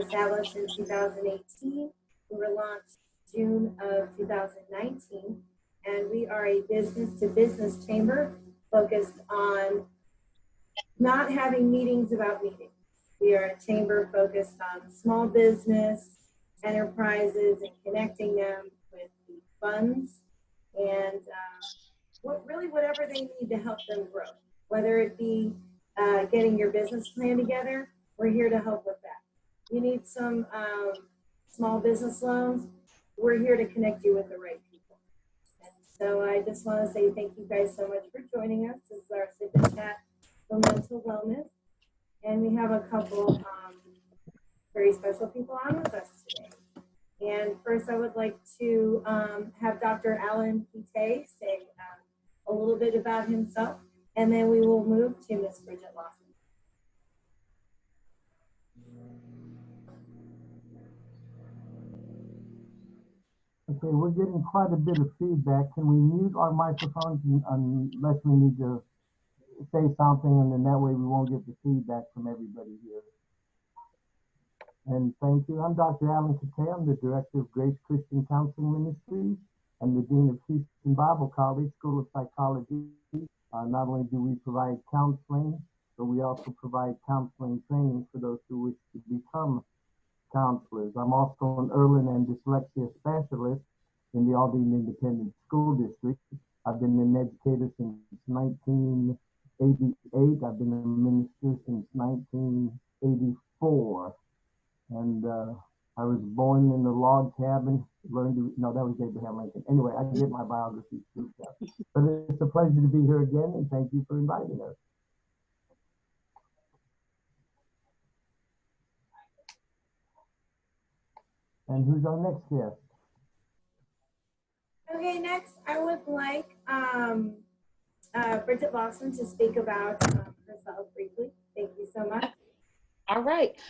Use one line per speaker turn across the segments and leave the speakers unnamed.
established in 2018. We were launched June of 2019, and we are a business-to-business chamber focused on not having meetings about meetings. We are a chamber focused on small business, enterprises, and connecting them with the funds and whatever they need to help them grow. Whether it be getting your business plan together, we're here to help with that. You need some small business loans, we're here to connect you with the right people. And so I just want to say thank you guys so much for joining us. This is our Sip and Chat for mental wellness. And we have a couple very special people on with us today. And first I would like to have Dr. Alan Pite say a little bit about himself, and then we will move to Ms. Bridget Lawson.
Okay, we're getting quite a bit of feedback. Can we mute our microphones unless we need to say something, and then that way we won't get the feedback from everybody here. And thank you. I'm Dr. Alan Pite. I'm the Director of Grace Christian Counseling Ministries and the Dean of Houston Bible College School of Psychology. Not only do we provide counseling, but we also provide counseling training for those who wish to become counselors. I'm also an Erlen and dyslexia specialist in the Aldine Independent School District. I've been an educator since 1988. I've been a minister since 1984. And I was born in a log cabin, no, that was Abraham Lincoln. Anyway, I get my biography too. But it's a pleasure to be here again, and thank you for inviting us. And who's our next guest?
Okay, next I would like Bridget Lawson to speak about herself briefly. Thank you so much.
All right.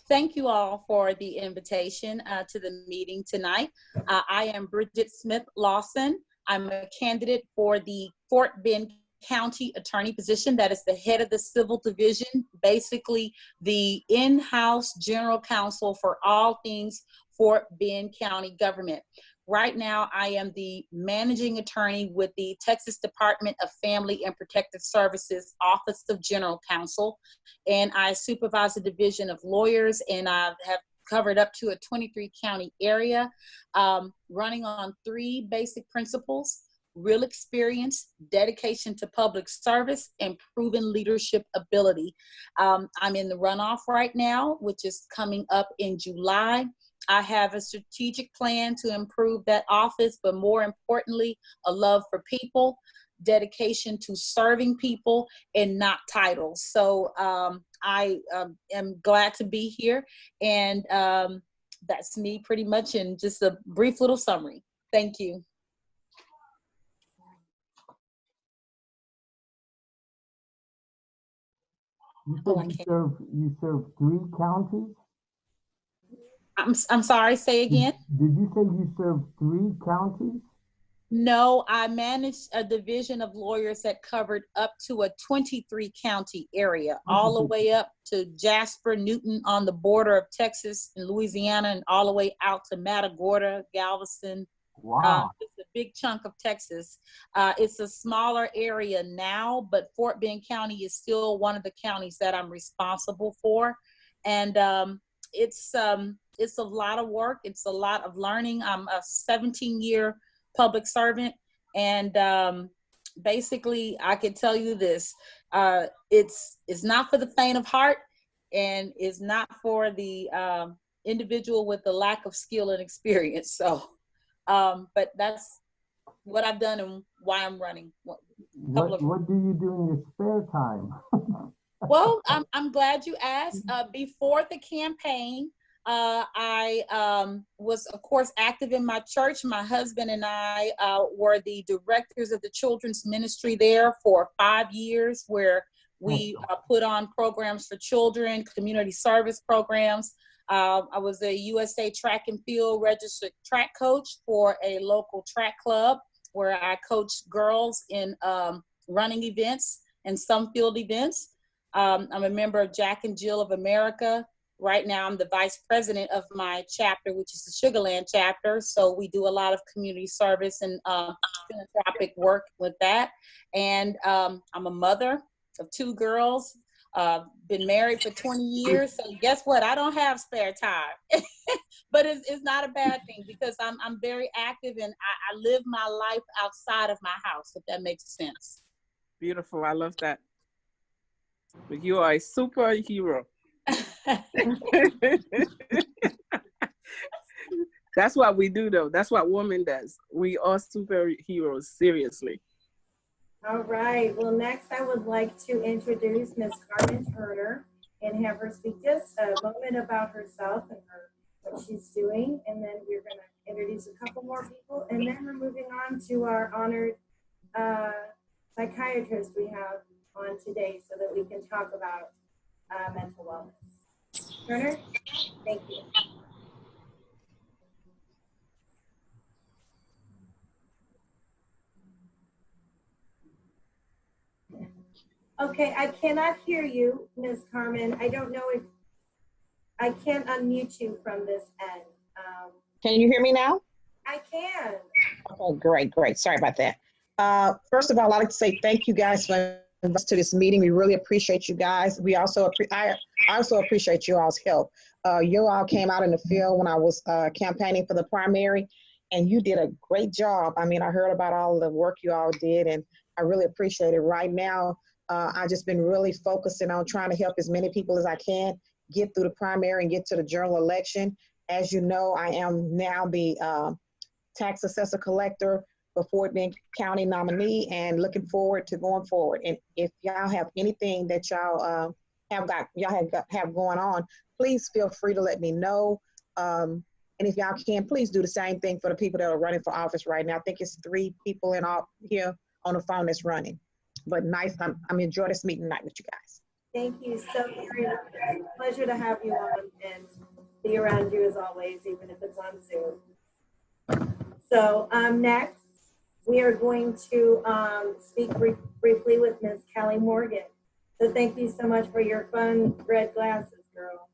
Thank you all for the invitation to the meeting tonight. I am Bridget Smith Lawson. I'm a candidate for the Fort Bend County Attorney position. That is the head of the civil division, basically the in-house general counsel for all things Fort Bend County government. Right now, I am the managing attorney with the Texas Department of Family and Protective Services Office of General Counsel, and I supervise a division of lawyers, and I have covered up to a 23 county area, running on 3 basic principles: real experience, dedication to public service, and proven leadership ability. I'm in the runoff right now, which is coming up in July. I have a strategic plan to improve that office, but more importantly, a love for people, dedication to serving people, and not titles. So I am glad to be here, and that's me pretty much in just a brief little summary. Thank you.
You said you serve 3 counties?
I'm sorry, say again?
Did you say you serve 3 counties?
No, I managed a division of lawyers that covered up to a 23 county area, all the way up to Jasper, Newton on the border of Texas and Louisiana, and all the way out to Matagorda, Galveston.
Wow.
It's a big chunk of Texas. It's a smaller area now, but Fort Bend County is still one of the counties that I'm responsible for. And it's a lot of work. It's a lot of learning. I'm a 17-year public servant, and basically I can tell you this, it's not for the faint of heart, and it's not for the individual with the lack of skill and experience. So but that's what I've done and why I'm running.
What do you do in your spare time?
Well, I'm glad you asked. Before the campaign, I was, of course, active in my church. My husband and I were the directors of the children's ministry there for 5 years, where we put on programs for children, community service programs. I was a USA Track and Field registered track coach for a local track club, where I coached girls in running events and some field events. I'm a member of Jack and Jill of America, Right now, I'm the vice president of my chapter, which is the Sugar Land chapter. So we do a lot of community service and philanthropic work with that. And I'm a mother of 2 girls, been married for 20 years. So guess what? I don't have spare time, but it's not a bad thing because I'm very active and I live my life outside of my house, if that makes sense.
Beautiful. I love that. But you are a superhero. That's what we do, though. That's what woman does. We are superheroes, seriously.
All right. Well, next I would like to introduce Ms. Carmen Turner and have her speak just a moment about herself and what she's doing. And then we're going to introduce a couple more people. And then we're moving on to our honored psychiatrist we have on today so that we can talk about mental wellness. Turner, thank you. Okay, I cannot hear you, Ms. Carmen. I don't know if I can't unmute you from this end.
Can you hear me now?
I can.
Oh, great. Sorry about that. First of all, I'd like to say thank you guys for inviting us to this meeting. We really appreciate you guys. I also appreciate you all's help. You all came out in the field when I was campaigning for the primary, and you did a great job. I mean, I heard about all the work you all did, and I really appreciate it. Right now, I've just been really focusing on trying to help as many people as I can get through the primary and get to the general election. As you know, I am now the tax assessor collector for Fort Bend County nominee and looking forward to going forward. And if y'all have anything that y'all have going on, please feel free to let me know. And if y'all can, please do the same thing for the people that are running for office right now. I think it's 3 people in all here on the phone that's running. But nice, I'm enjoying this meeting tonight with you guys.
Thank you so very much. It's a pleasure to have you on and be around you as always, even if it's on Zoom. So next, we are going to speak briefly with Ms. Callie Morgan. So thank you so much for your fun red glasses, girl.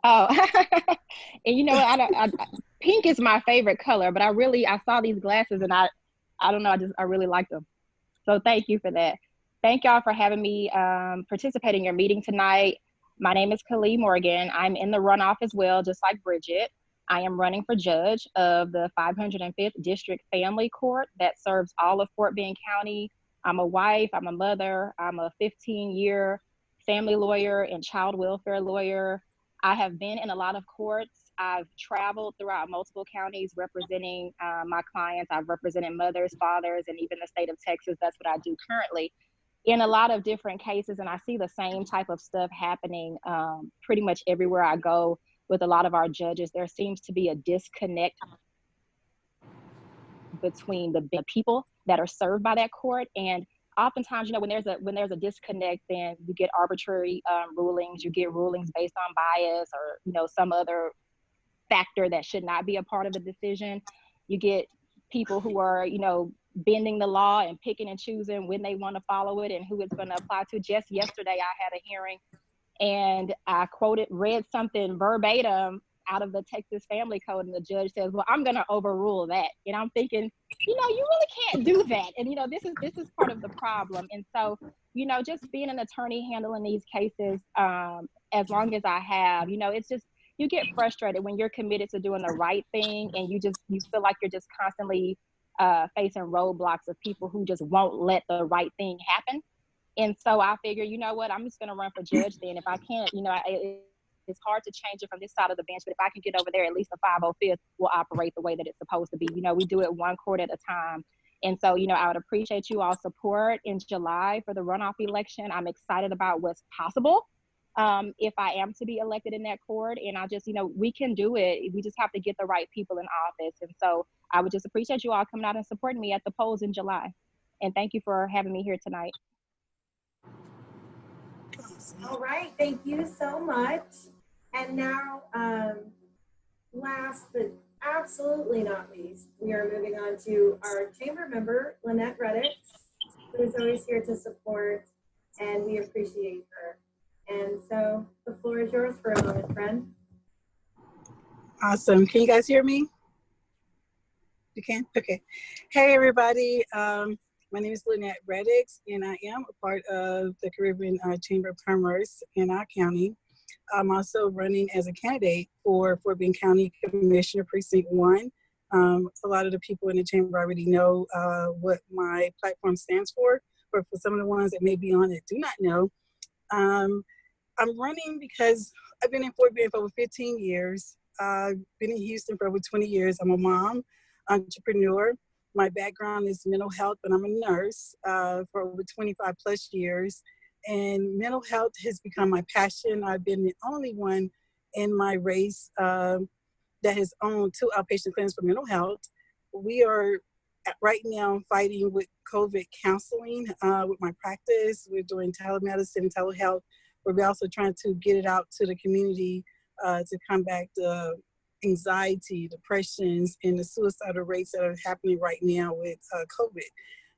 And you know what? Pink is my favorite color, but I saw these glasses and I don't know, I really like them. So thank you for that. Thank y'all for having me participate in your meeting tonight. My name is Callie Morgan. I'm in the runoff as well, just like Bridget. I am running for judge of the 505th District Family Court that serves all of Fort Bend County. I'm a wife, I'm a mother, I'm a 15-year family lawyer and child welfare lawyer. I have been in a lot of courts. I've traveled throughout multiple counties representing my clients. I've represented mothers, fathers, and even the state of Texas. That's what I do currently in a lot of different cases. And I see the same type of stuff happening pretty much everywhere I go with a lot of our judges. There seems to be a disconnect between the people that are served by that court. And oftentimes, you know, when there's a disconnect, then you get arbitrary rulings, you get rulings based on bias or, you know, some other factor that should not be a part of the decision. You get people who are, you know, bending the law and picking and choosing when they want to follow it and who it's going to apply to. Just yesterday, I had a hearing and I read something verbatim out of the Texas Family Code, and the judge says, well, I'm going to overrule that. And I'm thinking, you know, you really can't do that. And, you know, this is part of the problem. And so, you know, just being an attorney handling these cases, as long as I have, you know, it's just, you get frustrated when you're committed to doing the right thing and you feel like you're just constantly facing roadblocks of people who just won't let the right thing happen. And so I figure, you know what, I'm just going to run for judge then. If I can't, you know, it's hard to change it from this side of the bench, but if I can get over there, at least the 505th will operate the way that it's supposed to be. You know, we do it one court at a time. And so, you know, I would appreciate you all support in July for the runoff election. I'm excited about what's possible if I am to be elected in that court. And I just, you know, we can do it. We just have to get the right people in office. And so I would just appreciate you all coming out and supporting me at the polls in July. And thank you for having me here tonight.
All right, thank you so much. And now, last but absolutely not least, we are moving on to our chamber member, Lynette Reddick, who is always here to support, and we appreciate her. And so the floor is yours for a moment, friend.
Awesome. Can you guys hear me? You can? Okay. Hey, everybody. My name is Lynette Reddix, and I am a part of the Caribbean Chamber of Commerce in our county. I'm also running as a candidate for Fort Bend County Commissioner Precinct 1. A lot of the people in the chamber already know what my platform stands for, but for some of the ones that may be on it do not know, I'm running because I've been in Fort Bend for over 15 years. I've been in Houston for over 20 years. I'm a mom, entrepreneur. My background is mental health, and I'm a nurse for over 25 plus years. And mental health has become my passion. I've been the only one in my race that has owned 2 outpatient clinics for mental health. We are right now fighting with COVID counseling with my practice. We're doing telemedicine and telehealth. We're also trying to get it out to the community to combat the anxiety, depressions, and the suicidal rates that are happening right now with COVID,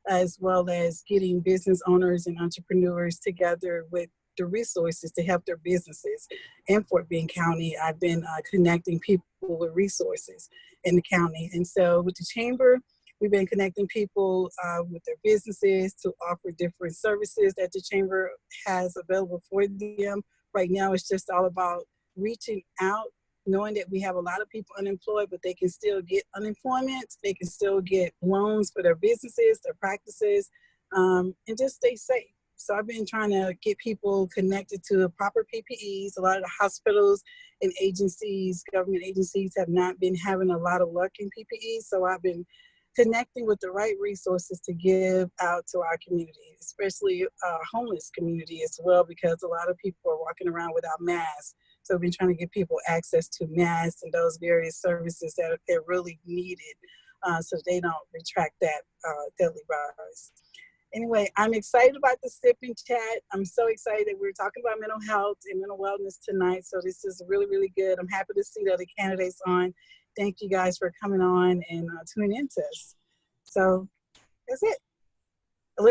as well as getting business owners and entrepreneurs together with the resources to help their businesses. In Fort Bend County, I've been connecting people with resources in the county. And so with the chamber, we've been connecting people with their businesses to offer different services that the chamber has available for them. Right now, it's just all about reaching out, knowing that we have a lot of people unemployed, but they can still get unemployment. They can still get loans for their businesses, their practices, and just stay safe. So I've been trying to get people connected to proper PPEs. A lot of the hospitals and agencies, government agencies, have not been having a lot of luck in PPEs. So I've been connecting with the right resources to give out to our community, especially our homeless community as well, because a lot of people are walking around without masks. So we've been trying to give people access to masks and those various services that are really needed so they don't retract that deadly virus. Anyway, I'm excited about the Sip and Chat. I'm so excited that we're talking about mental health and mental wellness tonight. So this is really, really good. I'm happy to see the other candidates on. Thank you guys for coming on and tuning into us. So that's it. I'm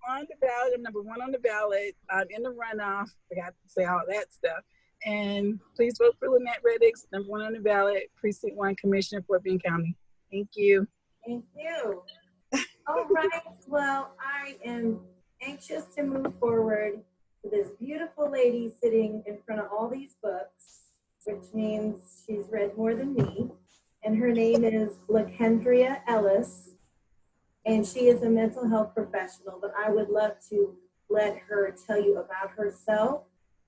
on the ballot. I'm number 1 on the ballot. I'm in the runoff. Forgot to say all that stuff. And please vote for Lynette Reddix, number 1 on the ballot, Precinct 1 Commissioner, Fort Bend County. Thank you.
Thank you. All right. Well, I am anxious to move forward to this beautiful lady sitting in front of all these books, which means she's read more than me. And her name is Lakendria Ellis. And she is a mental health professional, but I would love to let her tell you about herself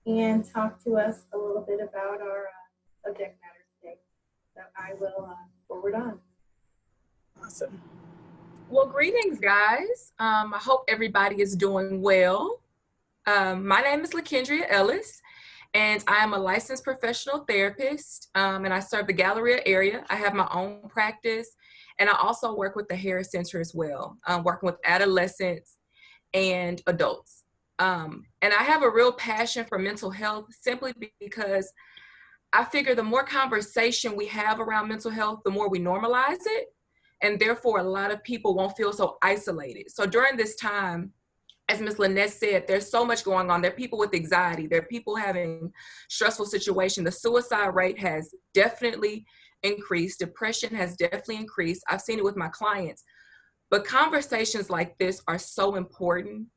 and talk to us a little bit about our subject matter today. So I will forward on.
Awesome.
Well, greetings, guys. I hope everybody is doing well. My name is Lakendria Ellis, and I am a licensed professional therapist, and I serve the Galleria area. I have my own practice, and I also work with the Harris Center as well, working with adolescents and adults. And I have a real passion for mental health simply because I figure the more conversation we have around mental health, the more we normalize it. And therefore, a lot of people won't feel so isolated. So during this time, as Ms. Lynette said, there's so much going on. There are people with anxiety. There are people having stressful situations. The suicide rate has definitely increased. Depression has definitely increased. I've seen it with my clients. But conversations like this are so important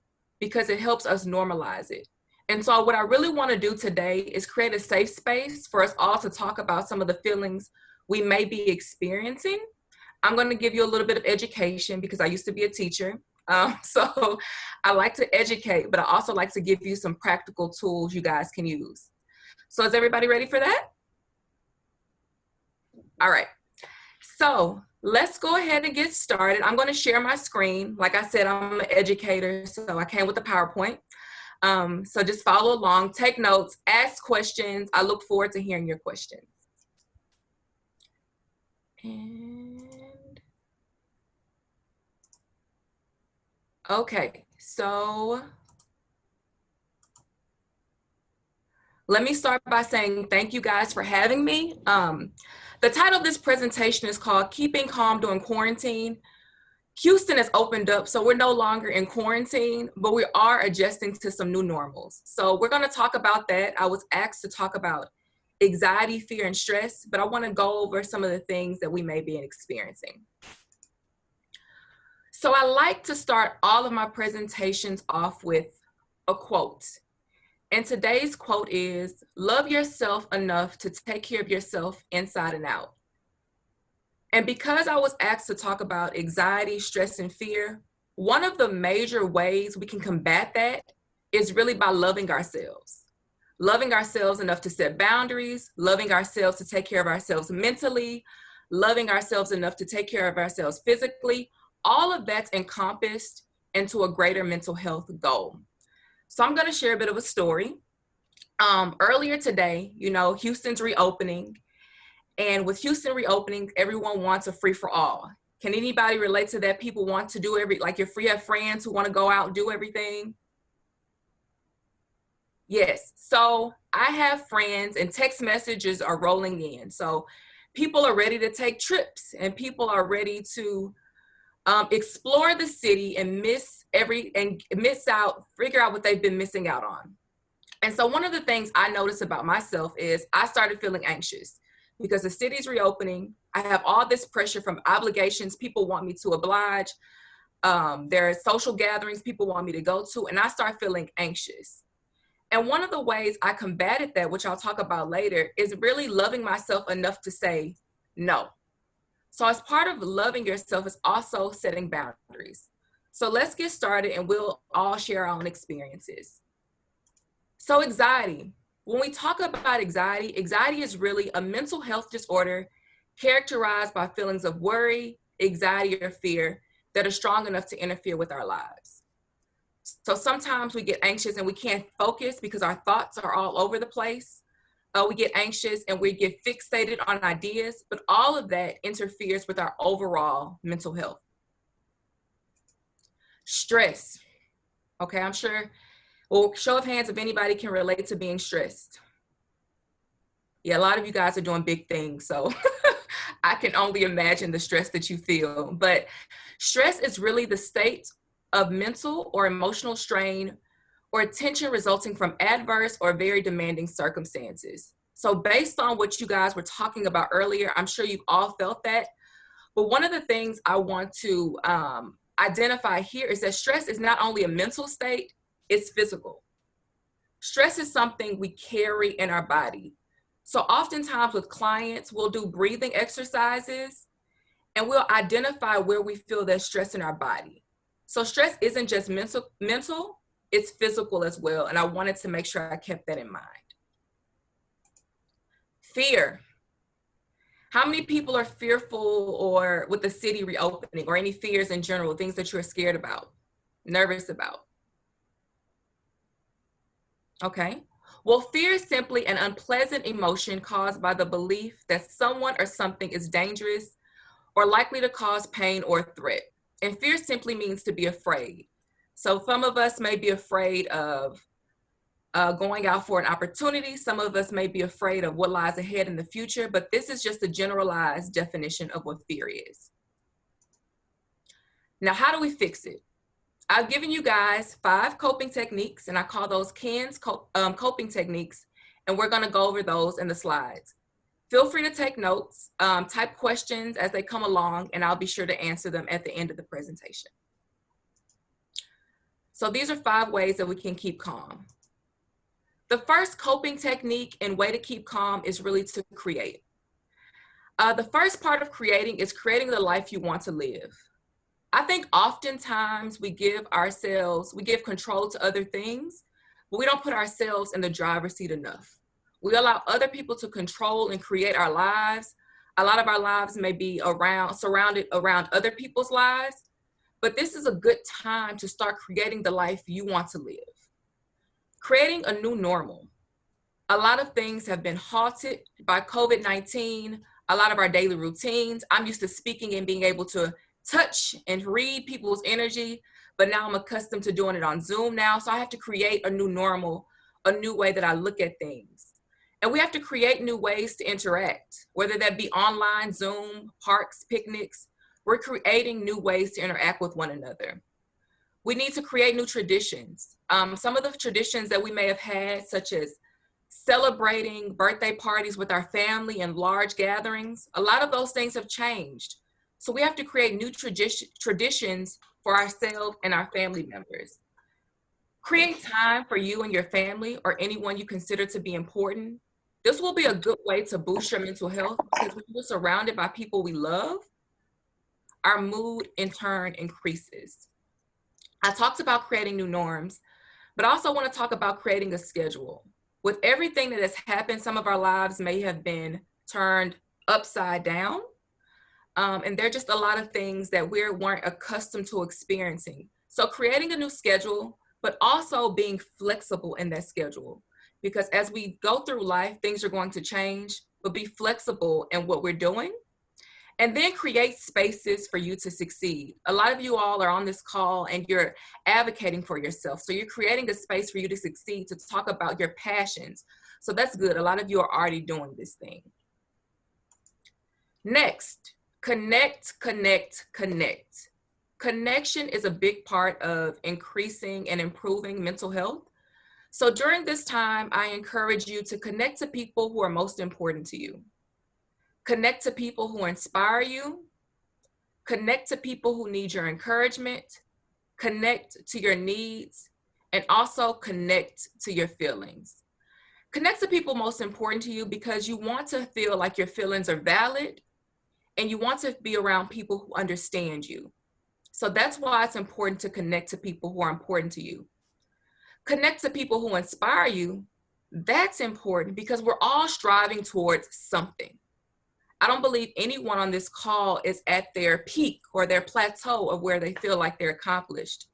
because it helps us normalize it. And so what I really want to do today is create a safe space for us all to talk about some of the feelings we may be experiencing. I'm going to give you a little bit of education because I used to be a teacher. So I like to educate, but I also like to give you some practical tools you guys can use. So is everybody ready for that? All right. So let's go ahead and get started. I'm going to share my screen. Like I said, I'm an educator, so I came with a PowerPoint. So just follow along, take notes, ask questions. I look forward to hearing your questions. Okay, so let me start by saying thank you guys for having me. The title of this presentation is called Keeping Calm During Quarantine. Houston has opened up, so we're no longer in quarantine, but we are adjusting to some new normals. So we're going to talk about that. I was asked to talk about anxiety, fear, and stress, but I want to go over some of the things that we may be experiencing. So I like to start all of my presentations off with a quote. And today's quote is, "Love yourself enough to take care of yourself inside and out." And because I was asked to talk about anxiety, stress, and fear, one of the major ways we can combat that is really by loving ourselves. Loving ourselves enough to set boundaries, loving ourselves to take care of ourselves mentally, loving ourselves enough to take care of ourselves physically. All of that's encompassed into a greater mental health goal. So I'm going to share a bit of a story. Earlier today, you know, Houston's reopening. And with Houston reopening, everyone wants a free for all. Can anybody relate to that? People want to do like you have friends who want to go out and do everything? Yes. So I have friends and text messages are rolling in. So people are ready to take trips and people are ready to explore the city and figure out what they've been missing out on. And so one of the things I noticed about myself is I started feeling anxious because the city's reopening. I have all this pressure from obligations. People want me to oblige. There are social gatherings people want me to go to, and I start feeling anxious. And one of the ways I combated that, which I'll talk about later, is really loving myself enough to say no. So as part of loving yourself is also setting boundaries. So let's get started and we'll all share our own experiences. So anxiety. When we talk about anxiety, anxiety is really a mental health disorder characterized by feelings of worry, anxiety, or fear that are strong enough to interfere with our lives. So sometimes we get anxious and we can't focus because our thoughts are all over the place. We get anxious and we get fixated on ideas, but all of that interferes with our overall mental health. Stress. Okay, I'm sure, well, show of hands if anybody can relate to being stressed. Yeah, a lot of you guys are doing big things, so I can only imagine the stress that you feel. But stress is really the state of mental or emotional strain or tension resulting from adverse or very demanding circumstances. So based on what you guys were talking about earlier, I'm sure you've all felt that. But one of the things I want to identify here is that stress is not only a mental state, it's physical. Stress is something we carry in our body. So oftentimes with clients, we'll do breathing exercises and we'll identify where we feel that stress in our body. So stress isn't just mental, it's physical as well. And I wanted to make sure I kept that in mind. Fear. How many people are fearful or with the city reopening or any fears in general, things that you're scared about, nervous about? Okay. Well, fear is simply an unpleasant emotion caused by the belief that someone or something is dangerous or likely to cause pain or threat. And fear simply means to be afraid. So some of us may be afraid of going out for an opportunity. Some of us may be afraid of what lies ahead in the future, but this is just a generalized definition of what fear is. Now, how do we fix it? I've given you guys 5 coping techniques, and I call those Ken's coping techniques, and we're gonna go over those in the slides. Feel free to take notes, type questions as they come along, and I'll be sure to answer them at the end of the presentation. So these are 5 ways that we can keep calm. The first coping technique and way to keep calm is really to create. The first part of creating is creating the life you want to live. I think oftentimes we give control to other things, but we don't put ourselves in the driver's seat enough. We allow other people to control and create our lives. A lot of our lives may be surrounded around other people's lives, but this is a good time to start creating the life you want to live. Creating a new normal. A lot of things have been halted by COVID-19, a lot of our daily routines. I'm used to speaking and being able to touch and read people's energy, but now I'm accustomed to doing it on Zoom now. So I have to create a new normal, a new way that I look at things. And we have to create new ways to interact, whether that be online, Zoom, parks, picnics. We're creating new ways to interact with one another. We need to create new traditions. Some of the traditions that we may have had, such as celebrating birthday parties with our family and large gatherings, a lot of those things have changed. So we have to create new traditions for ourselves and our family members. Create time for you and your family or anyone you consider to be important. This will be a good way to boost your mental health, because when we're surrounded by people we love, our mood in turn increases. I talked about creating new norms, but I also want to talk about creating a schedule. With everything that has happened, some of our lives may have been turned upside down. And there are just a lot of things that we weren't accustomed to experiencing. So creating a new schedule, but also being flexible in that schedule. Because as we go through life, things are going to change, but be flexible in what we're doing. And then create spaces for you to succeed. A lot of you all are on this call and you're advocating for yourself. So you're creating a space for you to succeed, to talk about your passions. So that's good. A lot of you are already doing this thing. Next, connect, connect, connect. Connection is a big part of increasing and improving mental health. So during this time, I encourage you to connect to people who are most important to you. Connect to people who inspire you. Connect to people who need your encouragement. Connect to your needs, and also connect to your feelings. Connect to people most important to you because you want to feel like your feelings are valid, and you want to be around people who understand you. So that's why it's important to connect to people who are important to you. Connect to people who inspire you. That's important because we're all striving towards something. I don't believe anyone on this call is at their peak or their plateau of where they feel like they're accomplished.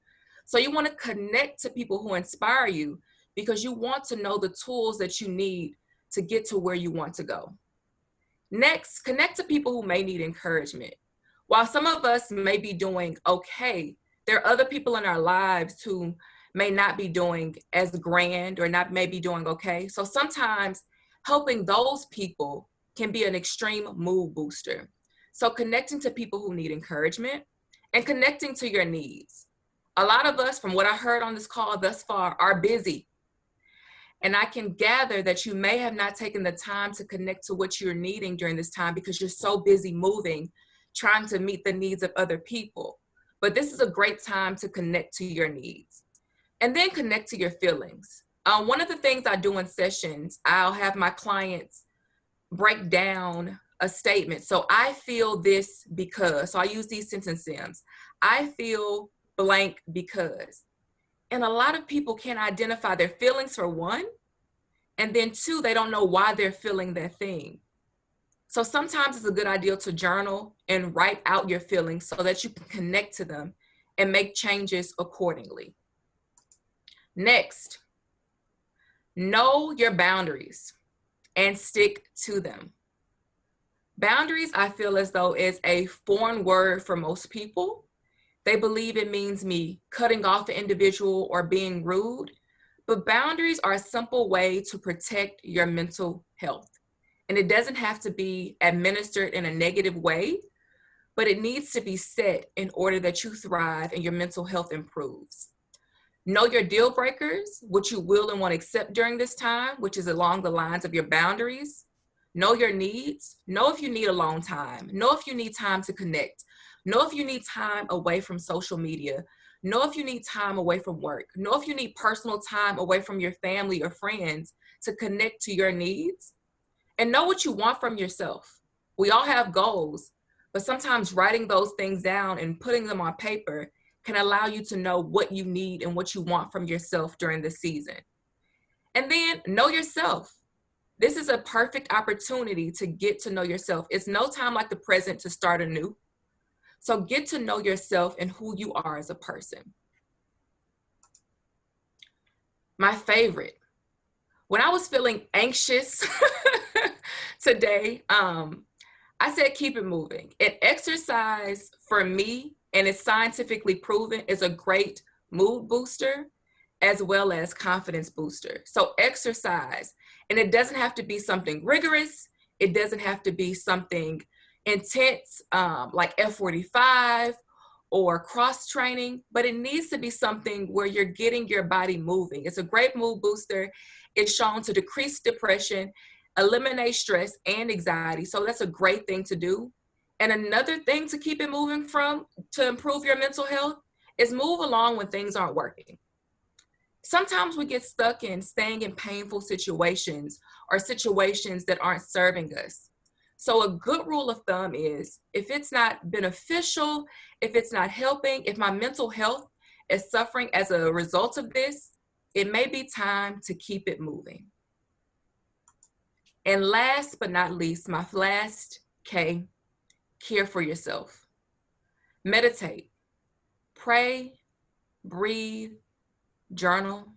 So you want to connect to people who inspire you because you want to know the tools that you need to get to where you want to go. Next, connect to people who may need encouragement. While some of us may be doing okay, there are other people in our lives who may not be doing as grand or not may be doing okay. So sometimes helping those people can be an extreme mood booster. So connecting to people who need encouragement and connecting to your needs. A lot of us, from what I heard on this call thus far, are busy. And I can gather that you may have not taken the time to connect to what you're needing during this time because you're so busy moving, trying to meet the needs of other people. But this is a great time to connect to your needs. And then connect to your feelings. One of the things I do in sessions, I'll have my clients break down a statement. So I feel this because, so I use these sentence stems. I feel blank because. And a lot of people can't identify their feelings for one, and then two, they don't know why they're feeling that thing. So sometimes it's a good idea to journal and write out your feelings so that you can connect to them and make changes accordingly. Next, know your boundaries and stick to them. Boundaries, I feel as though, is a foreign word for most people. They believe it means me cutting off an individual or being rude, but boundaries are a simple way to protect your mental health. And it doesn't have to be administered in a negative way, but it needs to be set in order that you thrive and your mental health improves. Know your deal breakers, what you will and won't accept during this time, which is along the lines of your boundaries. Know your needs. Know if you need alone time. Know if you need time to connect. Know if you need time away from social media. Know if you need time away from work. Know if you need personal time away from your family or friends to connect to your needs. And know what you want from yourself. We all have goals, but sometimes writing those things down and putting them on paper can allow you to know what you need and what you want from yourself during this season. And then know yourself. This is a perfect opportunity to get to know yourself. It's no time like the present to start anew. So get to know yourself and who you are as a person. My favorite, when I was feeling anxious today, I said, keep it moving. And exercise for me, and it's scientifically proven, is a great mood booster as well as confidence booster. So exercise, and it doesn't have to be something rigorous. It doesn't have to be something, intense like F45 or cross training, but it needs to be something where you're getting your body moving. It's a great mood booster. It's shown to decrease depression, eliminate stress and anxiety. So that's a great thing to do. And another thing to keep it moving from to improve your mental health is move along when things aren't working. Sometimes we get stuck in staying in painful situations or situations that aren't serving us. So a good rule of thumb is if it's not beneficial, if it's not helping, if my mental health is suffering as a result of this, it may be time to keep it moving. And last but not least, my last K, care for yourself. Meditate, pray, breathe, journal,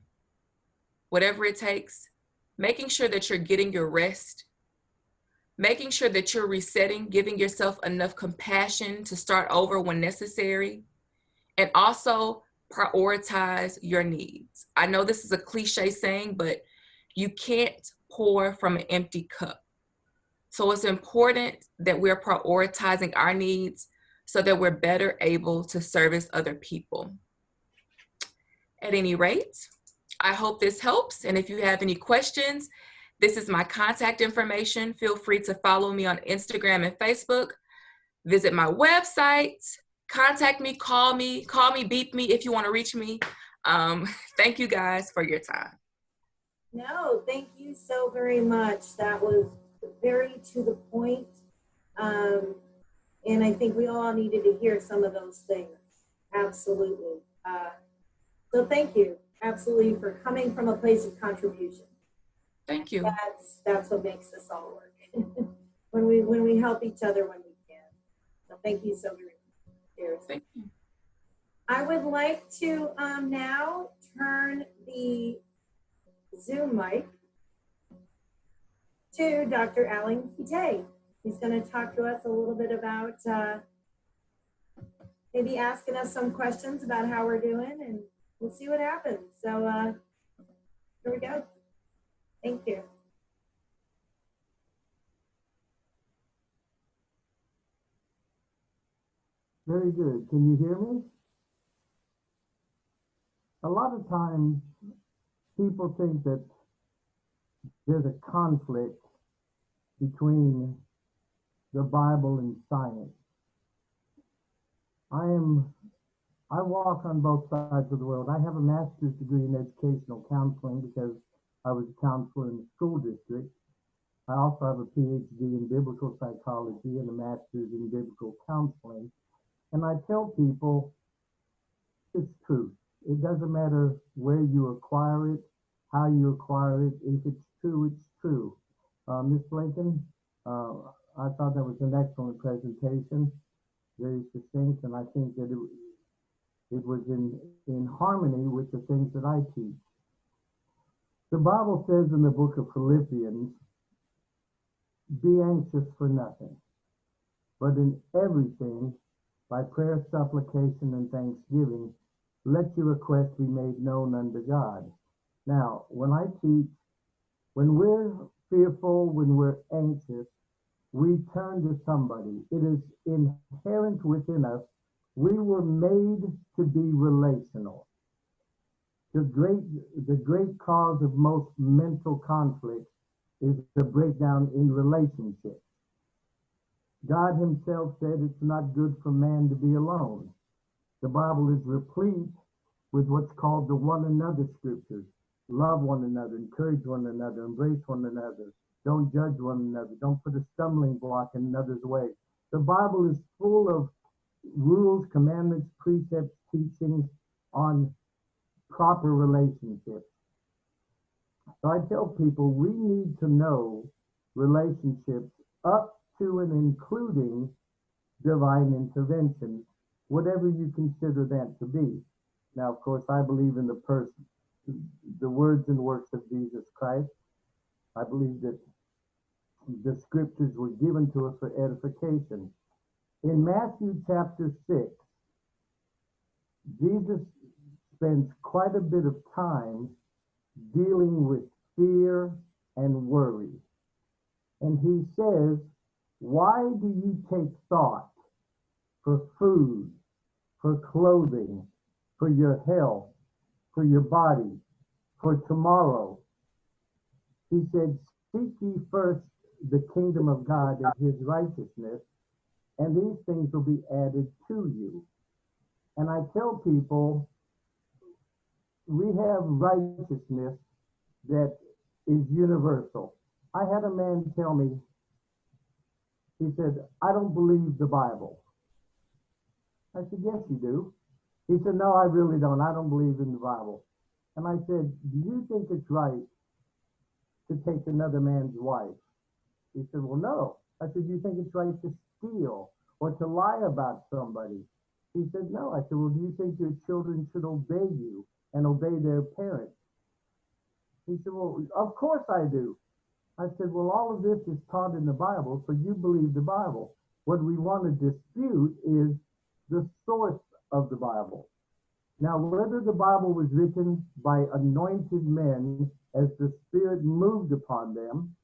whatever it takes, making sure that you're getting your rest, making sure that you're resetting, giving yourself enough compassion to start over when necessary, and also prioritize your needs. I know this is a cliche saying, but you can't pour from an empty cup. So it's important that we're prioritizing our needs so that we're better able to service other people. At any rate, I hope this helps. And if you have any questions, this is my contact information. Feel free to follow me on Instagram and Facebook. Visit my website, contact me, call me, beep me if you want to reach me. Thank you guys for your time.
No, thank you so very much. That was very to the point. And I think we all needed to hear some of those things. Absolutely. So thank you, absolutely, for coming from a place of contribution.
Thank you.
That's what makes this all work. when we help each other when we can. So thank you so very much.
Thank you.
I would like to now turn the Zoom mic to Dr. Alan Kite. He's going to talk to us a little bit about maybe asking us some questions about how we're doing, and we'll see what happens. So here we go. Thank you.
Very good. Can you hear me? A lot of times people think that there's a conflict between the Bible and science. I walk on both sides of the world. I have a master's degree in educational counseling because I was a counselor in the school district. I also have a PhD in biblical psychology and a master's in biblical counseling. And I tell people it's truth. It doesn't matter where you acquire it, how you acquire it. If it's true, it's true. Ms. Lincoln, I thought that was an excellent presentation, very succinct, and I think that it was in harmony with the things that I teach. The Bible says in the book of Philippians, be anxious for nothing, but in everything, by prayer, supplication, and thanksgiving, let your requests be made known unto God. Now, when I teach, when we're fearful, when we're anxious, we turn to somebody. It is inherent within us. We were made to be relational. The great cause of most mental conflict is the breakdown in relationships. God himself said it's not good for man to be alone. The Bible is replete with what's called the one another scriptures. Love one another, encourage one another, embrace one another. Don't judge one another. Don't put a stumbling block in another's way. The Bible is full of rules, commandments, precepts, teachings on proper relationships. So I tell people we need to know relationships up to and including divine intervention, whatever you consider that to be. Now, of course, I believe in the person, the words and works of Jesus Christ. I believe that the scriptures were given to us for edification. In Matthew chapter 6, Jesus spends quite a bit of time dealing with fear and worry. And he says, Why do you take thought for food, for clothing, for your health, for your body, for tomorrow? He said, seek ye first the kingdom of God and his righteousness, and these things will be added to you. And I tell people, we have righteousness that is universal. I had a man tell me, he said, I don't believe the Bible. I said, yes, you do. He said, no, I really don't. I don't believe in the Bible. And I said, do you think it's right to take another man's wife? He said, well, no. I said, do you think it's right to steal or to lie about somebody? He said, no. I said, well, do you think your children should obey you and obey their parents? He said, well, of course I do. I said, well, all of this is taught in the Bible, so you believe the Bible. What we want to dispute is the source of the Bible. Now, whether the Bible was written by anointed men as the Spirit moved upon them,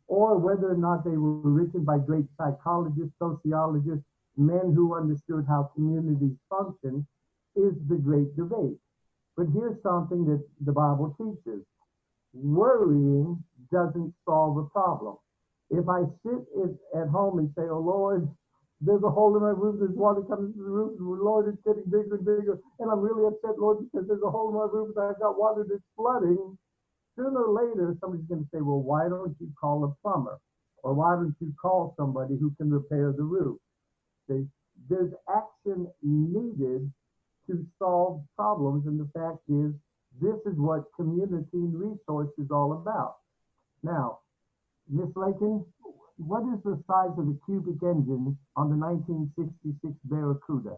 or whether or not they were written by great psychologists, sociologists, men who understood how communities function, is the great debate. But here's something that the Bible teaches. Worrying doesn't solve a problem. If I sit at home and say, oh Lord, there's a hole in my roof, there's water coming through the roof, Lord, it's getting bigger and bigger, and I'm really upset, Lord, because there's a hole in my roof and I've got water that's flooding, sooner or later somebody's going to say, well, why don't you call a plumber? Or why don't you call somebody who can repair the roof? See, there's action needed to solve problems, and the fact is, this is what community and resource is all about. Now, Ms. Lakin, what is the size of the cubic engine on the 1966 Barracuda?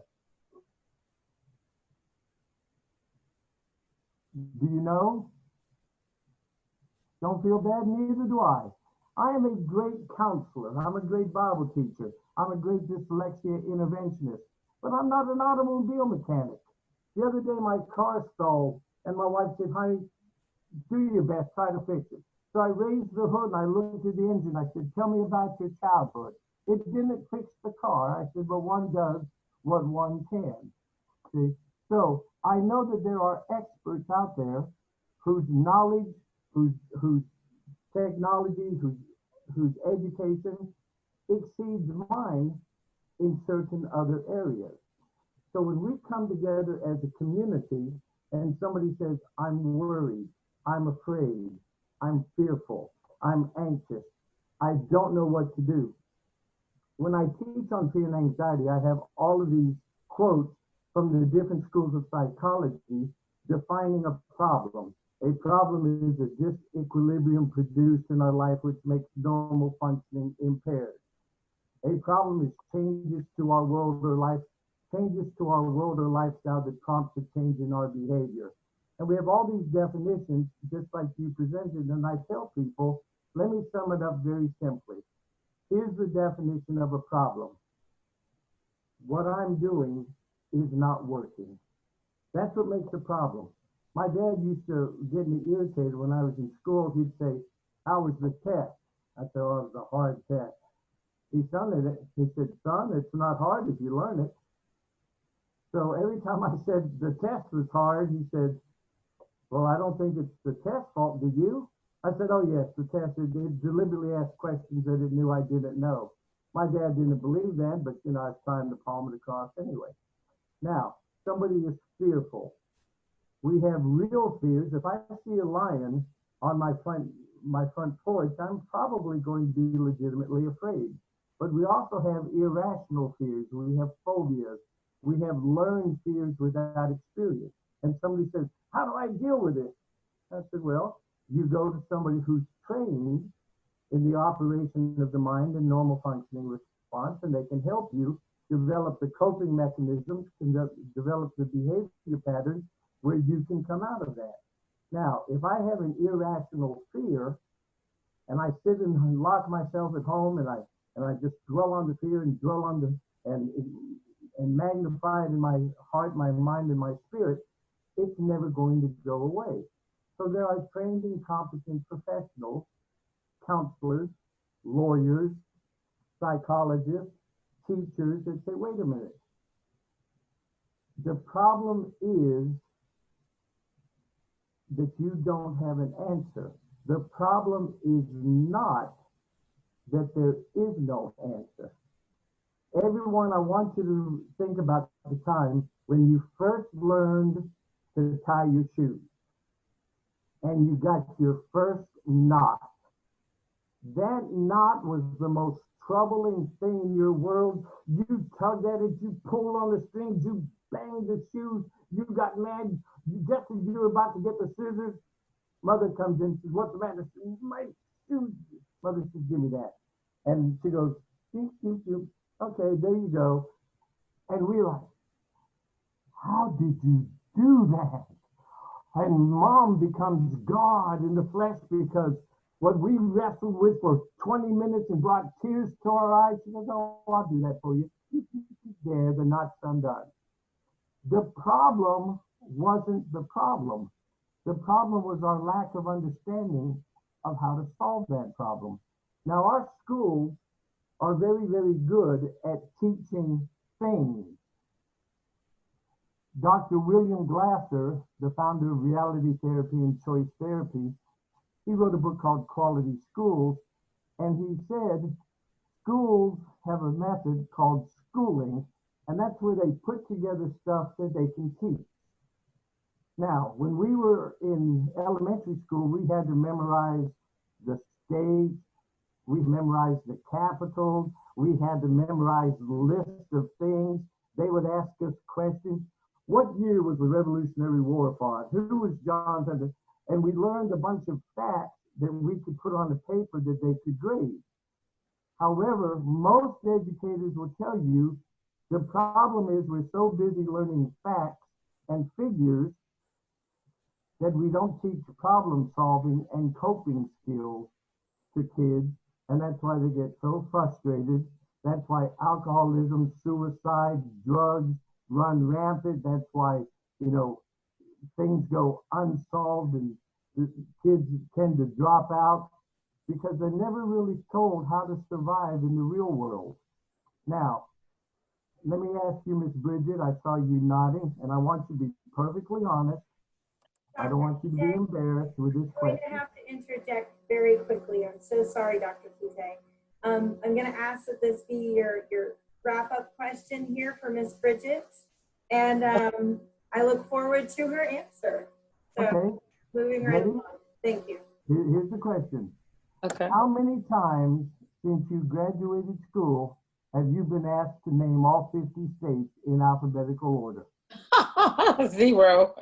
Do you know? Don't feel bad, neither do I. I am a great counselor. I'm a great Bible teacher. I'm a great dyslexia interventionist, but I'm not an automobile mechanic. The other day, my car stalled, and my wife said, honey, do your best, try to fix it. So I raised the hood and I looked at the engine. I said, tell me about your childhood. It didn't fix the car. I said, but one does what one can. See? So I know that there are experts out there whose knowledge, whose technology, whose education exceeds mine in certain other areas. So when we come together as a community and somebody says, I'm worried, I'm afraid, I'm fearful, I'm anxious, I don't know what to do. When I teach on fear and anxiety, I have all of these quotes from the different schools of psychology defining a problem. A problem is a disequilibrium produced in our life which makes normal functioning impaired. A problem is changes to our world or lifestyle that prompts a change in our behavior. And we have all these definitions, just like you presented, and I tell people, let me sum it up very simply. Here's the definition of a problem. What I'm doing is not working. That's what makes a problem. My dad used to get me irritated when I was in school. He'd say, how was the test? I said, oh, it was a hard test. He said, son, it's not hard if you learn it. So every time I said the test was hard, he said, well, I don't think it's the test fault, do you? I said, oh yes, the test, it deliberately asked questions that it knew I didn't know. My dad didn't believe that, but I was trying to palm it across anyway. Now, somebody is fearful. We have real fears. If I see a lion on my front porch, I'm probably going to be legitimately afraid. But we also have irrational fears. We have phobias. We have learned fears without experience. And somebody says, how do I deal with it? I said, well, you go to somebody who's trained in the operation of the mind and normal functioning response, and they can help you develop the coping mechanisms, develop the behavior patterns where you can come out of that. Now, if I have an irrational fear and I sit and lock myself at home and I just dwell on the fear and dwell on and magnify it in my heart, my mind, and my spirit, it's never going to go away. So there are trained and competent professionals, counselors, lawyers, psychologists, teachers that say, wait a minute. The problem is that you don't have an answer. The problem is not that there is no answer. Everyone, I want you to think about the time when you first learned to tie your shoes and you got your first knot. That knot was the most troubling thing in your world. You tugged at it, you pulled on the strings, you banged the shoes, you got mad. Just as you were about to get the scissors, mother comes in and says, what's the matter? My shoes. Mother says, give me that. And she goes, shoop, shoop, shoop. Okay, there you go. And we're like, how did you do that? And mom becomes God in the flesh because what we wrestled with for 20 minutes and brought tears to our eyes, she goes, oh, I'll do that for you. There, the knot's undone. The problem wasn't the problem. The problem was our lack of understanding of how to solve that problem. Now, our schools are very, very good at teaching things. Dr. William Glasser, the founder of reality therapy and choice therapy, he wrote a book called Quality Schools, and he said schools have a method called schooling, and that's where they put together stuff that they can teach. Now, when we were in elementary school, we had to memorize the states, we memorized the capitals, we had to memorize lists of things. They would ask us questions. What year was the Revolutionary War fought? Who was John Hunter? And we learned a bunch of facts that we could put on a paper that they could grade. However, most educators will tell you the problem is we're so busy learning facts and figures that we don't teach problem solving and coping skills to kids, and that's why they get so frustrated. That's why alcoholism, suicide, drugs run rampant. That's why, things go unsolved and the kids tend to drop out because they're never really told how to survive in the real world. Now, let me ask you, Miss Bridget, I saw you nodding, and I want you to be perfectly honest. I don't want you to be embarrassed with this question.
I'm going to have to interject very quickly. I'm so sorry, Dr. Kite. I'm going to ask that this be your wrap-up question here for Miss Bridget, and I look forward to her answer. So,
okay.
Moving right along. Thank you.
Here's the question.
Okay.
How many times since you graduated school have you been asked to name all 50 states in alphabetical order?
0.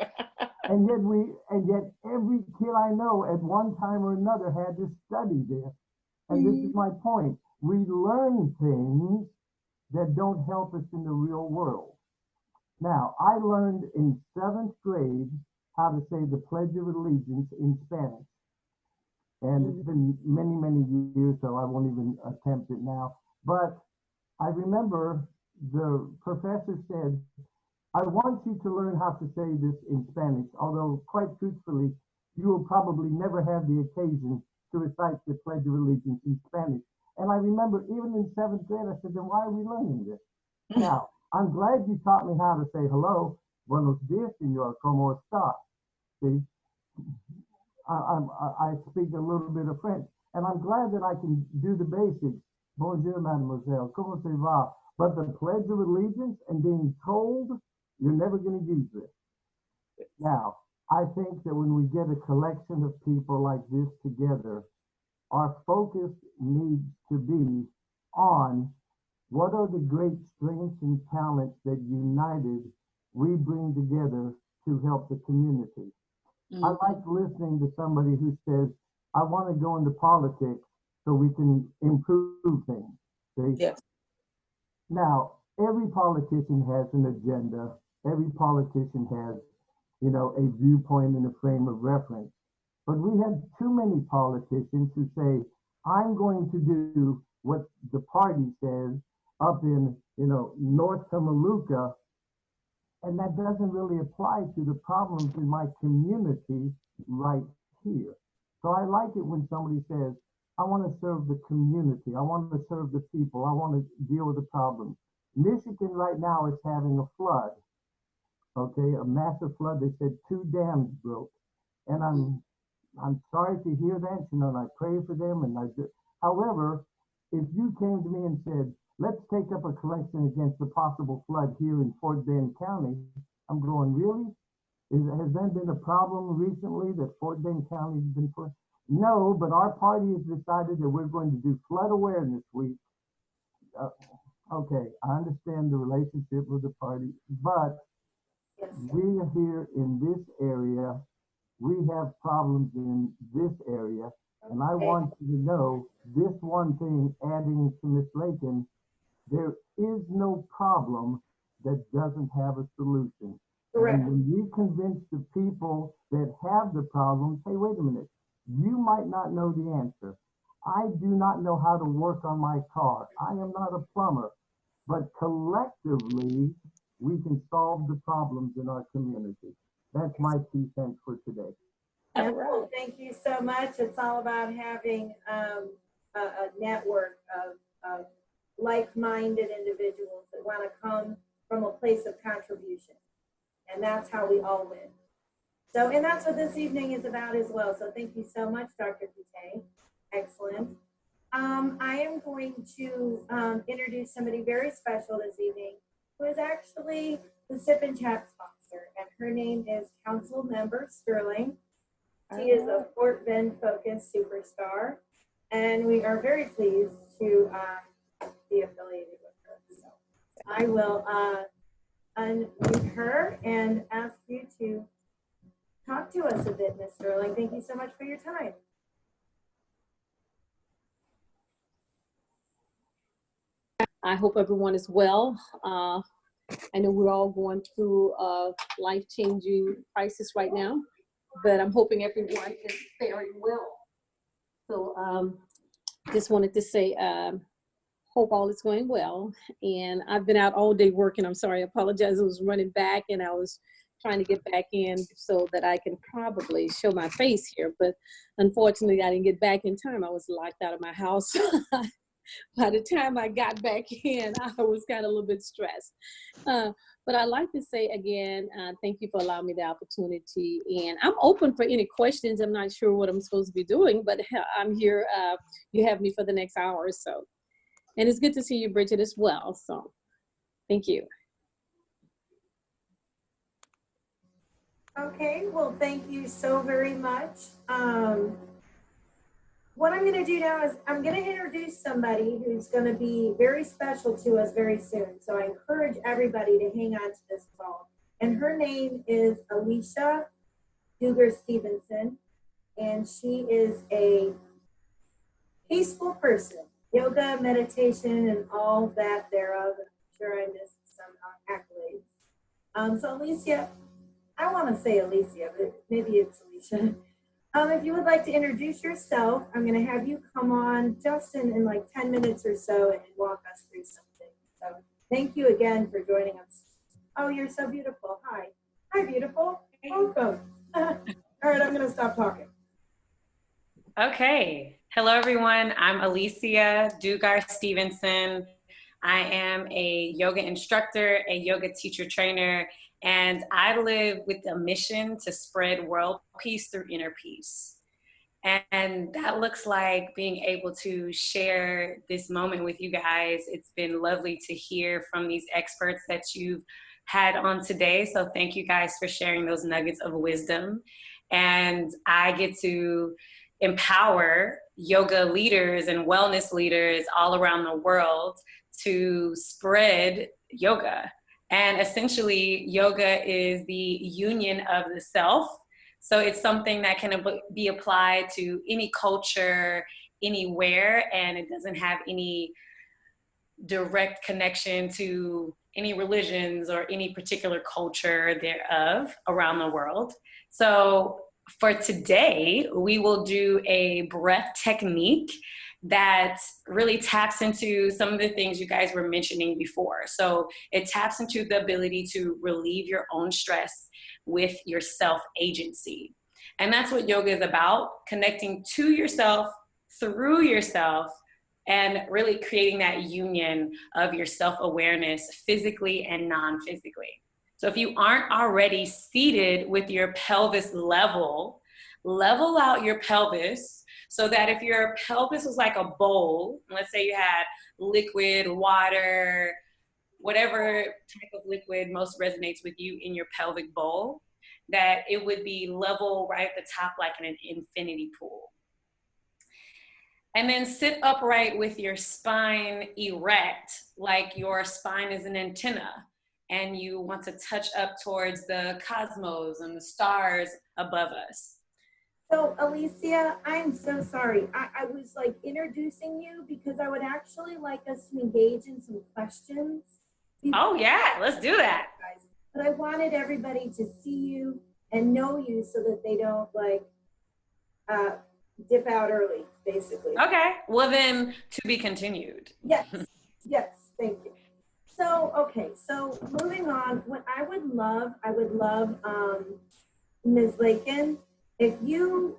And yet every kid I know at one time or another had to study this. And this is my point. We learn things that don't help us in the real world. Now, I learned in 7th grade how to say the Pledge of Allegiance in Spanish. And it's been many, many years, so I won't even attempt it now. But I remember the professor said, I want you to learn how to say this in Spanish, although quite truthfully, you will probably never have the occasion to recite the Pledge of Allegiance in Spanish. And I remember even in 7th grade, I said, then why are we learning this? Now, I'm glad you taught me how to say hello. Buenos dias, señor, ¿cómo está? See, I speak a little bit of French, and I'm glad that I can do the basics. Bonjour, mademoiselle, comment ça va? But the Pledge of Allegiance and being told you're never going to use this. Now, I think that when we get a collection of people like this together, our focus needs to be on what are the great strengths and talents that united we bring together to help the community. I like listening to somebody who says, I want to go into politics so we can improve things. See?
Yes.
Now, every politician has an agenda. Every politician has, a viewpoint and a frame of reference. But we have too many politicians who say, I'm going to do what the party says up in, North Tamaluca, and that doesn't really apply to the problems in my community right here. So I like it when somebody says, I want to serve the community. I want to serve the people. I want to deal with the problems. Michigan right now is having a flood. Okay, a massive flood. They said 2 dams broke, and I'm sorry to hear that. You know, and I pray for them. And I do. However, if you came to me and said, "Let's take up a collection against the possible flood here in Fort Bend County," I'm going, really? Has there been a problem recently that Fort Bend County has been flooded? No, but our party has decided that we're going to do flood awareness week. Okay, I understand the relationship with the party, but we are here in this area. We have problems in this area, and I want you to know this one thing, adding to Ms. Lakin, there is no problem that doesn't have a solution.
Correct.
And when you convince the people that have the problem, say, wait a minute, you might not know the answer. I do not know how to work on my car. I am not a plumber, but collectively, we can solve the problems in our community. That's my 2 cents for today.
Well, thank you so much. It's all about having a network of like-minded individuals that want to come from a place of contribution. And that's how we all win. So, and that's what this evening is about as well. So thank you so much, Dr. Boutte. Excellent. I am going to introduce somebody very special this evening who is actually the Sip and Chat sponsor, and her name is Council Member Sterling. She is a Fort Bend focused superstar, and we are very pleased to be affiliated with her. So I will unmute her and ask you to talk to us a bit, Ms. Sterling. Thank you so much for your time.
I hope everyone is well. I know we're all going through a life-changing crisis right now, but I'm hoping everyone is faring well. So just wanted to say, hope all is going well. And I've been out all day working. I'm sorry, I apologize. I was running back and I was trying to get back in so that I can probably show my face here. But unfortunately, I didn't get back in time. I was locked out of my house. By the time I got back in, I was kind of a little bit stressed. But I'd like to say again, thank you for allowing me the opportunity. And I'm open for any questions. I'm not sure what I'm supposed to be doing, but I'm here. You have me for the next hour or so. And it's good to see you, Bridget, as well. So thank you.
Okay, well, thank you so very much. What I'm going to do now is I'm going to introduce somebody who's going to be very special to us very soon. So I encourage everybody to hang on to this call. And her name is Alicia Duger-Stevenson, and she is a peaceful person, yoga, meditation, and all that thereof. I'm sure I missed some accolades. So Alicia, I want to say Alicia, but maybe it's Alicia. If you would like to introduce yourself, I'm going to have you come on just in like 10 minutes or so and walk us through something. So thank you again for joining us. Oh, you're so beautiful. Hi. Hi, beautiful. Welcome. All right, I'm going to stop talking.
Okay. Hello, everyone. I'm Alicia Dugar-Stevenson. I am a yoga instructor, a yoga teacher trainer, and I live with a mission to spread world peace through inner peace. And that looks like being able to share this moment with you guys. It's been lovely to hear from these experts that you've had on today. So thank you guys for sharing those nuggets of wisdom. And I get to empower yoga leaders and wellness leaders all around the world to spread yoga. And essentially, yoga is the union of the self. So it's something that can be applied to any culture, anywhere, and it doesn't have any direct connection to any religions or any particular culture thereof around the world. So for today, we will do a breath technique that really taps into some of the things you guys were mentioning before. So it taps into the ability to relieve your own stress with your self-agency. And that's what yoga is about, connecting to yourself through yourself and really creating that union of your self-awareness physically and non-physically. So if you aren't already seated with your pelvis level out your pelvis so that if your pelvis was like a bowl, let's say you had liquid, water, whatever type of liquid most resonates with you in your pelvic bowl, that it would be level right at the top like in an infinity pool. And then sit upright with your spine erect, like your spine is an antenna, and you want to touch up towards the cosmos and the stars above us.
So Alicia, I'm so sorry. I was like introducing you because I would actually like us to engage in some questions.
Oh yeah, let's do that.
But I wanted everybody to see you and know you so that they don't like dip out early, basically.
Okay, well then, to be continued.
Yes, yes, thank you. So, okay, so moving on, what I would love, Ms. Lakin, if you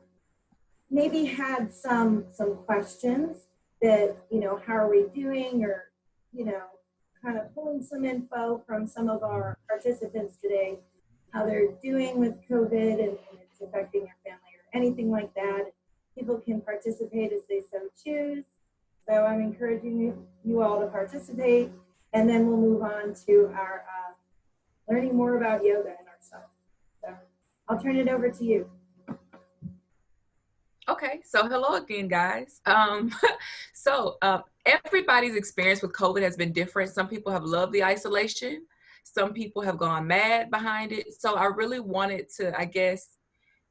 maybe had some questions that, you know, how are we doing, or, you know, kind of pulling some info from some of our participants today, how they're doing with COVID and it's affecting your family or anything like that. People can participate as they so choose. So I'm encouraging you all to participate, and then we'll move on to our learning more about yoga and ourselves. So I'll turn it over to you.
Okay, so hello again, guys. Everybody's experience with COVID has been different. Some people have loved the isolation. Some people have gone mad behind it. So I really wanted to, I guess,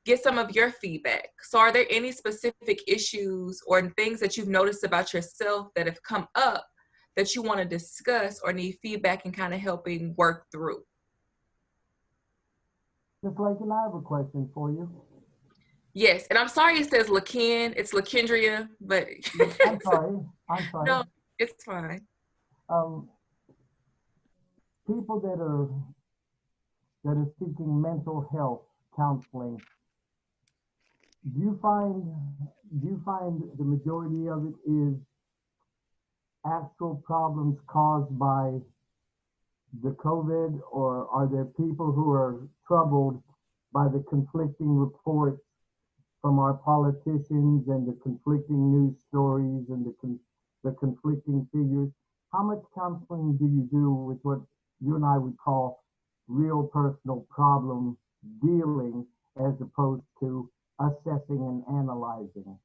get some of your feedback. So are there any specific issues or things that you've noticed about yourself that have come up that you want to discuss or need feedback and kind of helping work through?
Ms. Lakin, I have a question for you.
Yes, and I'm sorry it says Lakin, it's Lakendria, but
I'm sorry.
No, it's fine.
People that are seeking mental health counseling, do you find the majority of it is actual problems caused by the COVID, or are there people who are troubled by the conflicting reports from our politicians and the conflicting news stories and the conflicting figures? How much counseling do you do with what you and I would call real personal problem dealing, as opposed to assessing and analyzing?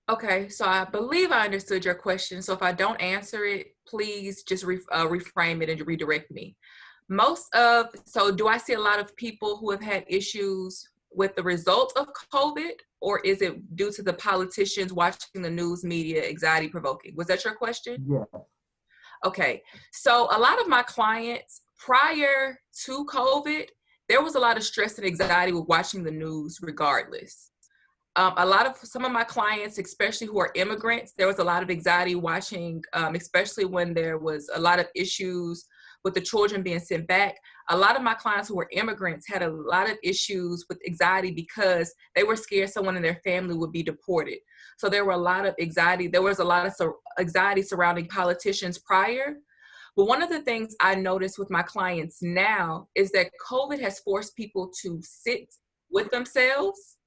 Okay, so I believe I understood your question. So if I don't answer it, please just reframe it and redirect me. So do I see a lot of people who have had issues with the results of COVID, or is it due to the politicians watching the news media anxiety provoking? Was that your question?
Yes.
Okay, so a lot of my clients prior to COVID, there was a lot of stress and anxiety with watching the news regardless. Some of my clients, especially who are immigrants, there was a lot of anxiety watching, especially when there was a lot of issues with the children being sent back. A lot of my clients who were immigrants had a lot of issues with anxiety because they were scared someone in their family would be deported. So there were a lot of anxiety. There was a lot of anxiety surrounding politicians prior. But one of the things I notice with my clients now is that COVID has forced people to sit with themselves,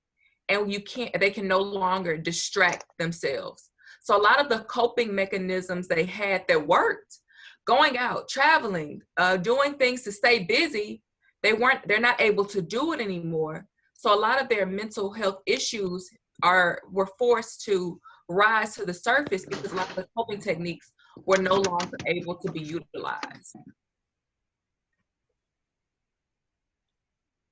and they can no longer distract themselves. So a lot of the coping mechanisms they had that worked, going out, traveling, doing things to stay busy, they're not able to do it anymore. So a lot of their mental health issues were forced to rise to the surface because a lot of the coping techniques were no longer able to be utilized.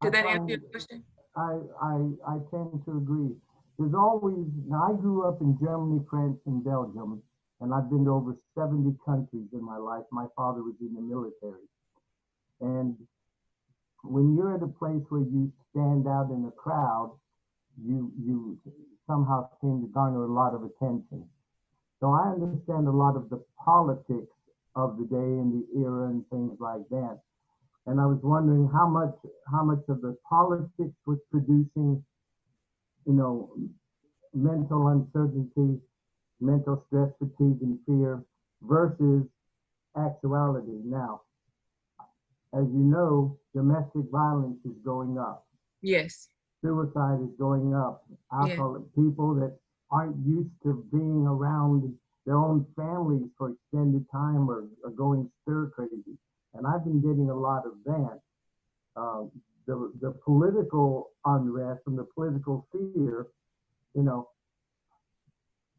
Did that answer your question?
I tend to agree. Now I grew up in Germany, France, and Belgium, and I've been to over 70 countries in my life. My father was in the military. And when you're at a place where you stand out in a crowd, you somehow seem to garner a lot of attention. So I understand a lot of the politics of the day and the era and things like that. And I was wondering how much of the politics was producing, mental uncertainty, mental stress, fatigue, and fear versus actuality. Now, as you know, domestic violence is going up.
Yes.
Suicide is going up.
Yeah.
People that aren't used to being around their own families for extended time are going stir crazy. And I've been getting a lot of that. The political unrest and the political fear, you know,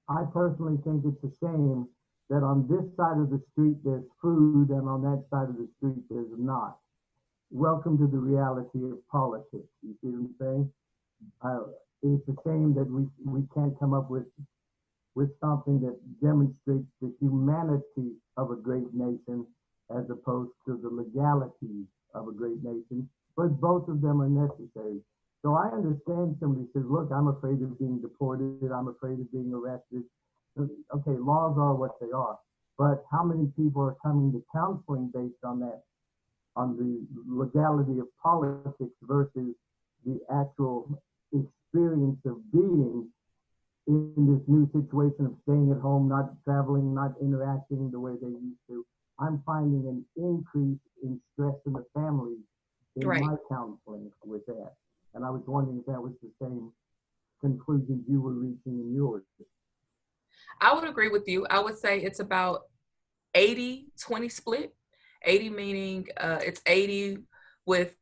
I personally think it's a shame that on this side of the street there's food and on that side of the street there's not. Welcome to the reality of politics. You see what I'm saying? It's a shame that we can't come up with something that demonstrates the humanity of a great nation as opposed to the legalities of a great nation, but both of them are necessary. So I understand somebody says, look, I'm afraid of being deported, I'm afraid of being arrested. Okay, laws are what they are, but how many people are coming to counseling based on that, on the legality of politics versus the actual experience of being in this new situation of staying at home, not traveling, not interacting the way they used to? I'm finding an increase in stress in the families in my counseling with that. And I was wondering if that was the same conclusions you were reaching in yours.
I would agree with you. I would say it's about 80-20 split. 80 meaning it's 80 with,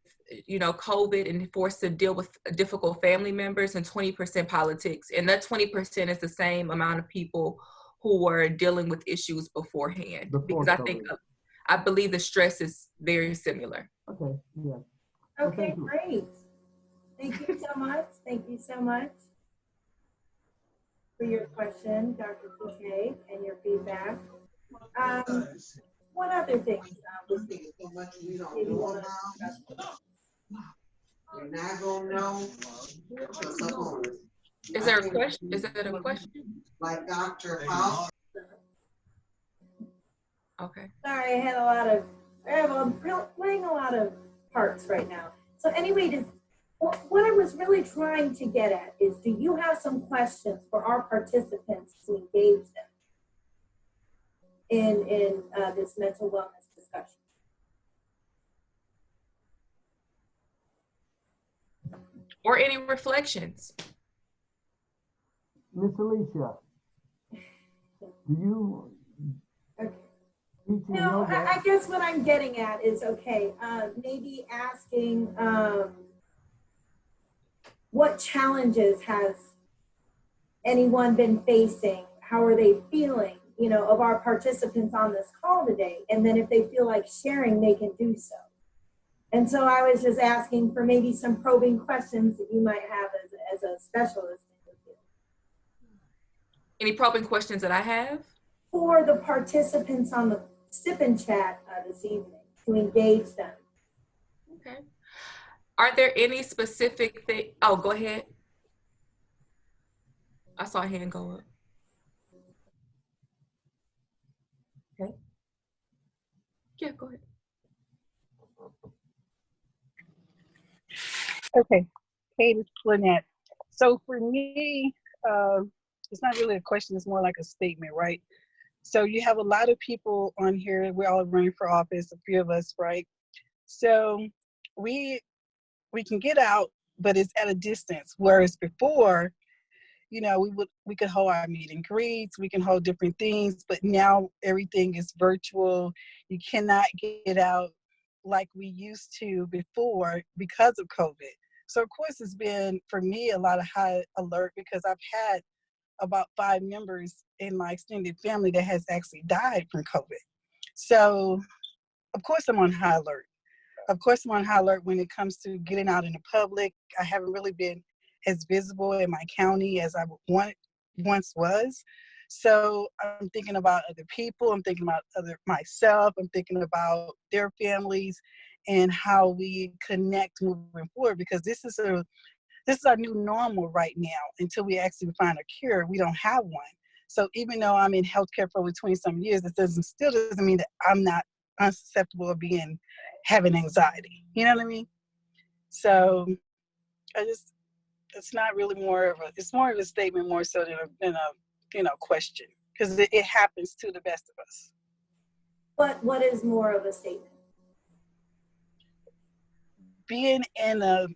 you know, COVID and forced to deal with difficult family members, and 20% politics. And that 20% is the same amount of people who were dealing with issues beforehand. Because I believe the stress is very similar.
Okay, yeah.
Okay, great. Thank you so much. Thank you so much for your question, Dr. PK, and your feedback. One other thing.
You're not gonna know.
Is there a question? Is that a question?
Like Dr. House.
Okay.
Sorry, I'm playing a lot of parts right now. So anyway, what I was really trying to get at is, do you have some questions for our participants to engage them in this mental wellness discussion?
Or any reflections?
Miss Alicia, do you teach
No,
yoga?
I guess what I'm getting at is, okay, maybe asking what challenges has anyone been facing? How are they feeling, you know, of our participants on this call today? And then if they feel like sharing, they can do so. And so I was just asking for maybe some probing questions that you might have as a specialist.
Any probing questions that I have?
For the participants on the Sip and Chat this evening, to engage them.
Okay. Are there any specific things? Oh, go ahead. I saw a hand go up. Okay. Yeah, go ahead.
Okay, Kate, it's Lynette. So for me, it's not really a question, it's more like a statement, right? So you have a lot of people on here, we're all running for office, a few of us, right? So we can get out, but it's at a distance. Whereas before, you know, we could hold our meet and greets, we can hold different things, but now everything is virtual. You cannot get out like we used to before because of COVID. So of course it's been, for me, a lot of high alert because I've had about 5 members in my extended family that has actually died from COVID. So of course I'm on high alert. Of course I'm on high alert when it comes to getting out in the public. I haven't really been as visible in my county as I once was. So I'm thinking about other people, I'm thinking about myself, I'm thinking about their families and how we connect moving forward, because this is our new normal right now. Until we actually find a cure, we don't have one. So even though I'm in healthcare for over 20-some years, it still doesn't mean that I'm not unsusceptible of having anxiety. You know what I mean? So it's not really more of a, it's more of a statement more so than a question, because it happens to the best of us.
What is more of a statement?
Being in a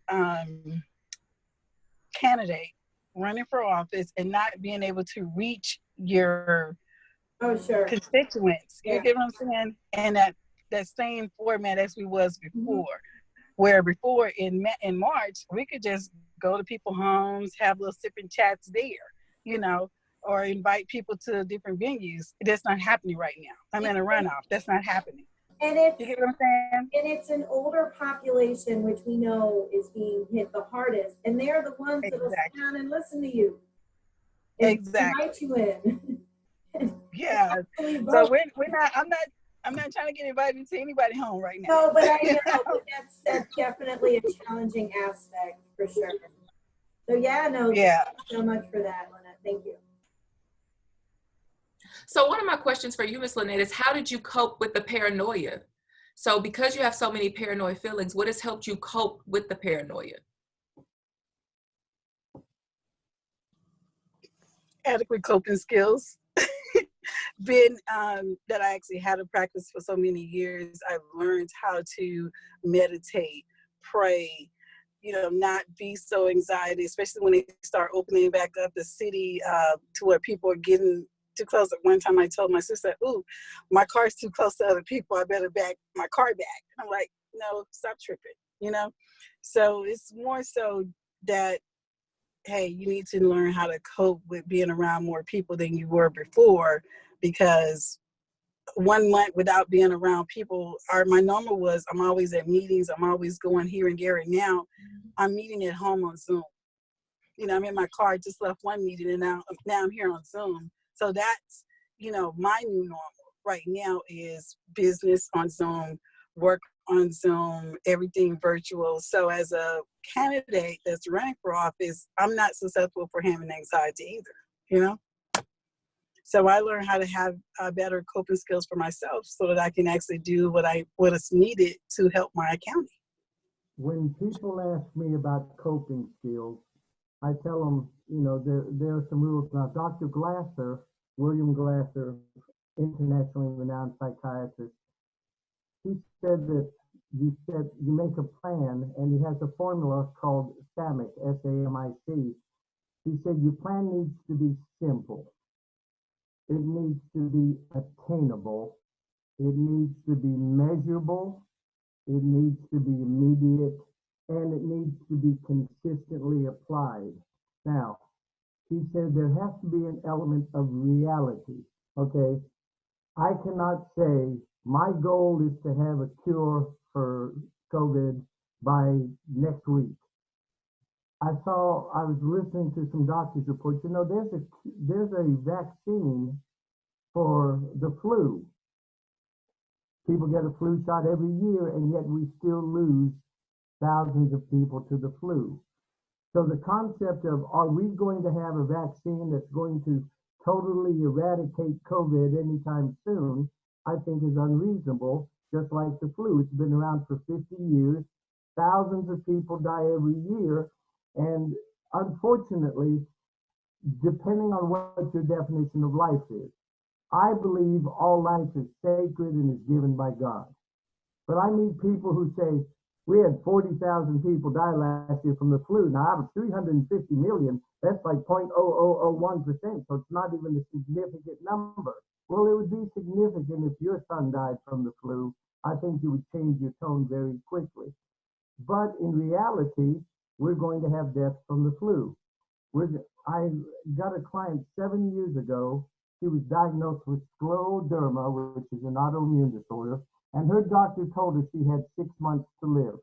candidate running for office and not being able to reach your constituents, you get what I'm saying? And that same format as we was before, where before in March, we could just go to people's homes, have little sipping chats there, or invite people to different venues. That's not happening right now. I'm in a runoff. That's not happening.
And
you get what I'm saying?
And it's an older population, which we know is being hit the hardest. And they're the ones that will sit down and listen to you. Invite you in.
Yeah. So we're not, I'm not trying to get invited to anybody home right now.
No, but I know, but that's definitely a challenging aspect for sure. So thank you so much for that, Lynette. Thank you.
So one of my questions for you, Ms. Lynette, is how did you cope with the paranoia? So because you have so many paranoid feelings, what has helped you cope with the paranoia?
Adequate coping skills. Being that I actually had a practice for so many years, I've learned how to meditate, pray, not be so anxiety, especially when they start opening back up the city to where people are getting too close. At one time I told my sister, ooh, my car's too close to other people, I better back my car back. I'm like, no, stop tripping, So it's more so that, hey, you need to learn how to cope with being around more people than you were before, because 1 month without being around people, my normal was I'm always at meetings, I'm always going here and there, and now I'm meeting at home on Zoom. I'm in my car, just left one meeting, and now I'm here on Zoom. So that's, my new normal right now is business on Zoom, work on Zoom, everything virtual. So as a candidate that's running for office, I'm not susceptible for having anxiety either, So I learned how to have better coping skills for myself so that I can actually do what is needed to help my county.
When people ask me about coping skills, I tell them, there are some rules. Now, Dr. Glasser, William Glasser, internationally renowned psychiatrist, he said that you make a plan, and he has a formula called SAMIC, S-A-M-I-C. He said your plan needs to be simple. It needs to be attainable. It needs to be measurable. It needs to be immediate, and it needs to be consistently applied. Now, he said there has to be an element of reality, okay? I cannot say my goal is to have a cure for COVID by next week. I was listening to some doctors' reports, there's a vaccine for the flu. People get a flu shot every year, and yet we still lose thousands of people to the flu. So the concept of, are we going to have a vaccine that's going to totally eradicate COVID anytime soon, I think is unreasonable, just like the flu. It's been around for 50 years. Thousands of people die every year. And unfortunately, depending on what your definition of life is, I believe all life is sacred and is given by God. But I meet people who say, we had 40,000 people die last year from the flu. Now, out of 350 million, that's like 0.0001%, so it's not even a significant number. Well, it would be significant if your son died from the flu. I think you would change your tone very quickly. But in reality, we're going to have deaths from the flu. I got a client 7 years ago. She was diagnosed with scleroderma, which is an autoimmune disorder, and her doctor told her she had 6 months to live.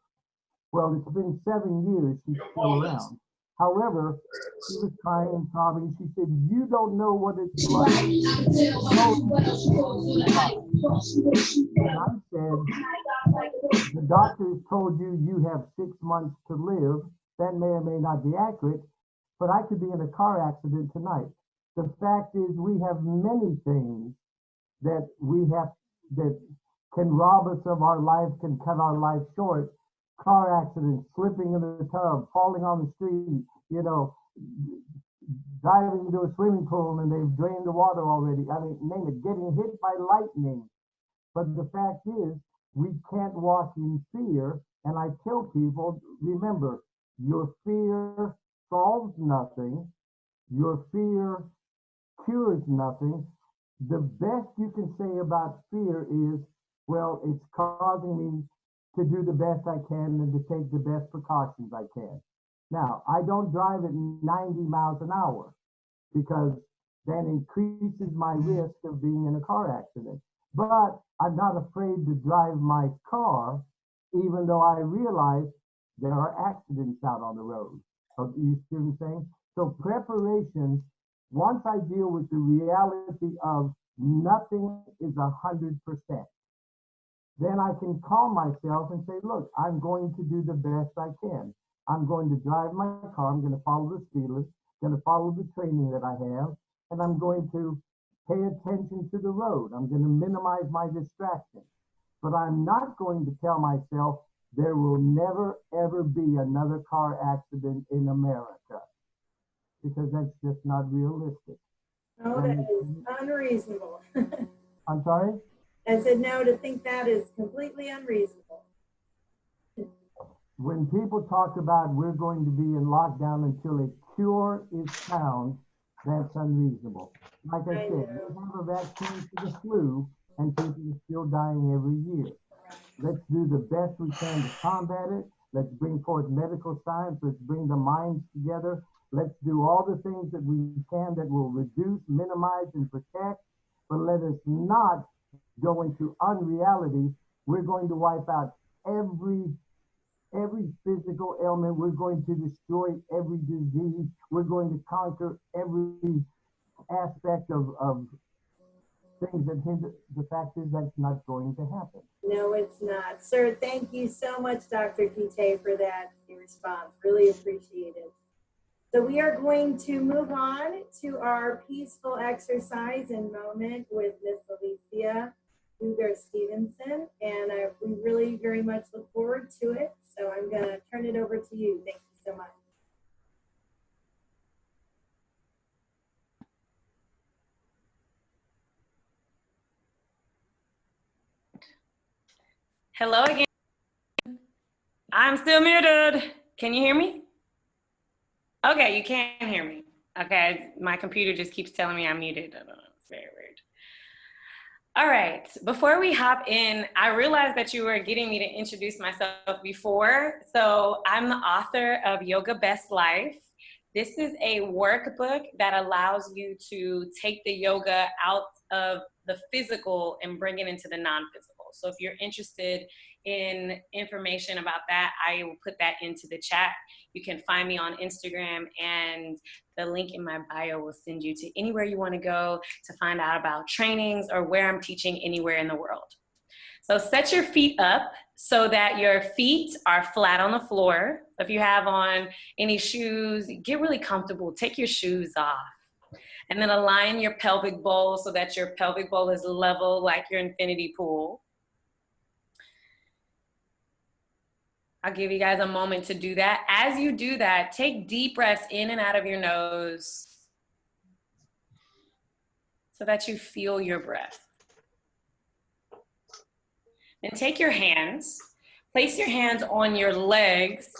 Well, it's been 7 years, she's still around. However, she was crying, sobbing. She said, you don't know what it's like. And I said, the doctors told you have 6 months to live. That may or may not be accurate, but I could be in a car accident tonight. The fact is, we have many things that can rob us of our life, can cut our life short. car accidents, slipping in the tub, falling on the street, you know, diving into a swimming pool and they've drained the water already. I mean, name it, getting hit by lightning. But the fact is, we can't walk in fear. And I tell people, remember, your fear solves nothing. Your fear cures nothing. The best you can say about fear is, well, it's causing me to do the best I can and to take the best precautions I can. Now, I don't drive at 90 miles an hour because that increases my risk of being in a car accident. But I'm not afraid to drive my car, even though I realize there are accidents out on the road. So you see what I'm saying? So preparation, once I deal with the reality of nothing is 100%, then I can calm myself and say, look, I'm going to do the best I can. I'm going to drive my car. I'm going to follow the speed limit, going to follow the training that I have, and I'm going to pay attention to the road. I'm going to minimize my distractions. But I'm not going to tell myself there will never, ever be another car accident in America, because that's just not realistic.
Oh, that is unreasonable.
I'm sorry?
I said no, to think that is completely unreasonable.
When people talk about we're going to be in lockdown until a cure is found, that's unreasonable. Like I said, we have a vaccine for the flu and people are still dying every year. Let's do the best we can to combat it. Let's bring forth medical science. Let's bring the minds together. Let's do all the things that we can that will reduce, minimize, and protect. But let us not go into unreality. We're going to wipe out every physical ailment. We're going to destroy every disease. We're going to conquer every aspect of things that hinder. The fact is that's not going to happen.
No, it's not. Sir, thank you so much, Dr. Kite, for that response. Really appreciate it. So we are going to move on to our peaceful exercise and moment with Miss Alicia Dugar-Stevenson, and we really very much look forward to it. So I'm going to turn it over to you. Thank you so much.
Hello again. I'm still muted. Can you hear me? Okay, you can't hear me. Okay, my computer just keeps telling me I'm muted. I don't know, it's very weird. All right, before we hop in, I realized that you were getting me to introduce myself before. So I'm the author of Yoga Best Life. This is a workbook that allows you to take the yoga out of the physical and bring it into the non-physical. So if you're interested in information about that, I will put that into the chat. You can find me on Instagram, and the link in my bio will send you to anywhere you want to go to find out about trainings or where I'm teaching anywhere in the world. So set your feet up so that your feet are flat on the floor. If you have on any shoes, get really comfortable. Take your shoes off. And then align your pelvic bowl so that your pelvic bowl is level like your infinity pool. I'll give you guys a moment to do that. As you do that, take deep breaths in and out of your nose so that you feel your breath. And take your hands, place your hands on your legs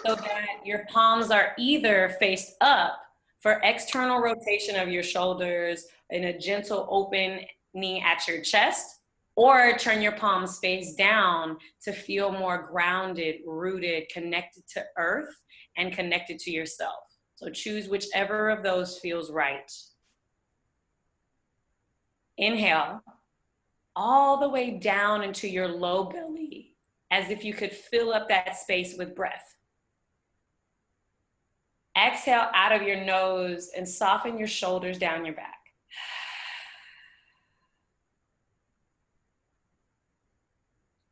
so that your palms are either faced up for external rotation of your shoulders and a gentle opening at your chest, or turn your palms face down to feel more grounded, rooted, connected to earth, and connected to yourself. So choose whichever of those feels right. Inhale all the way down into your low belly, as if you could fill up that space with breath. Exhale out of your nose and soften your shoulders down your back.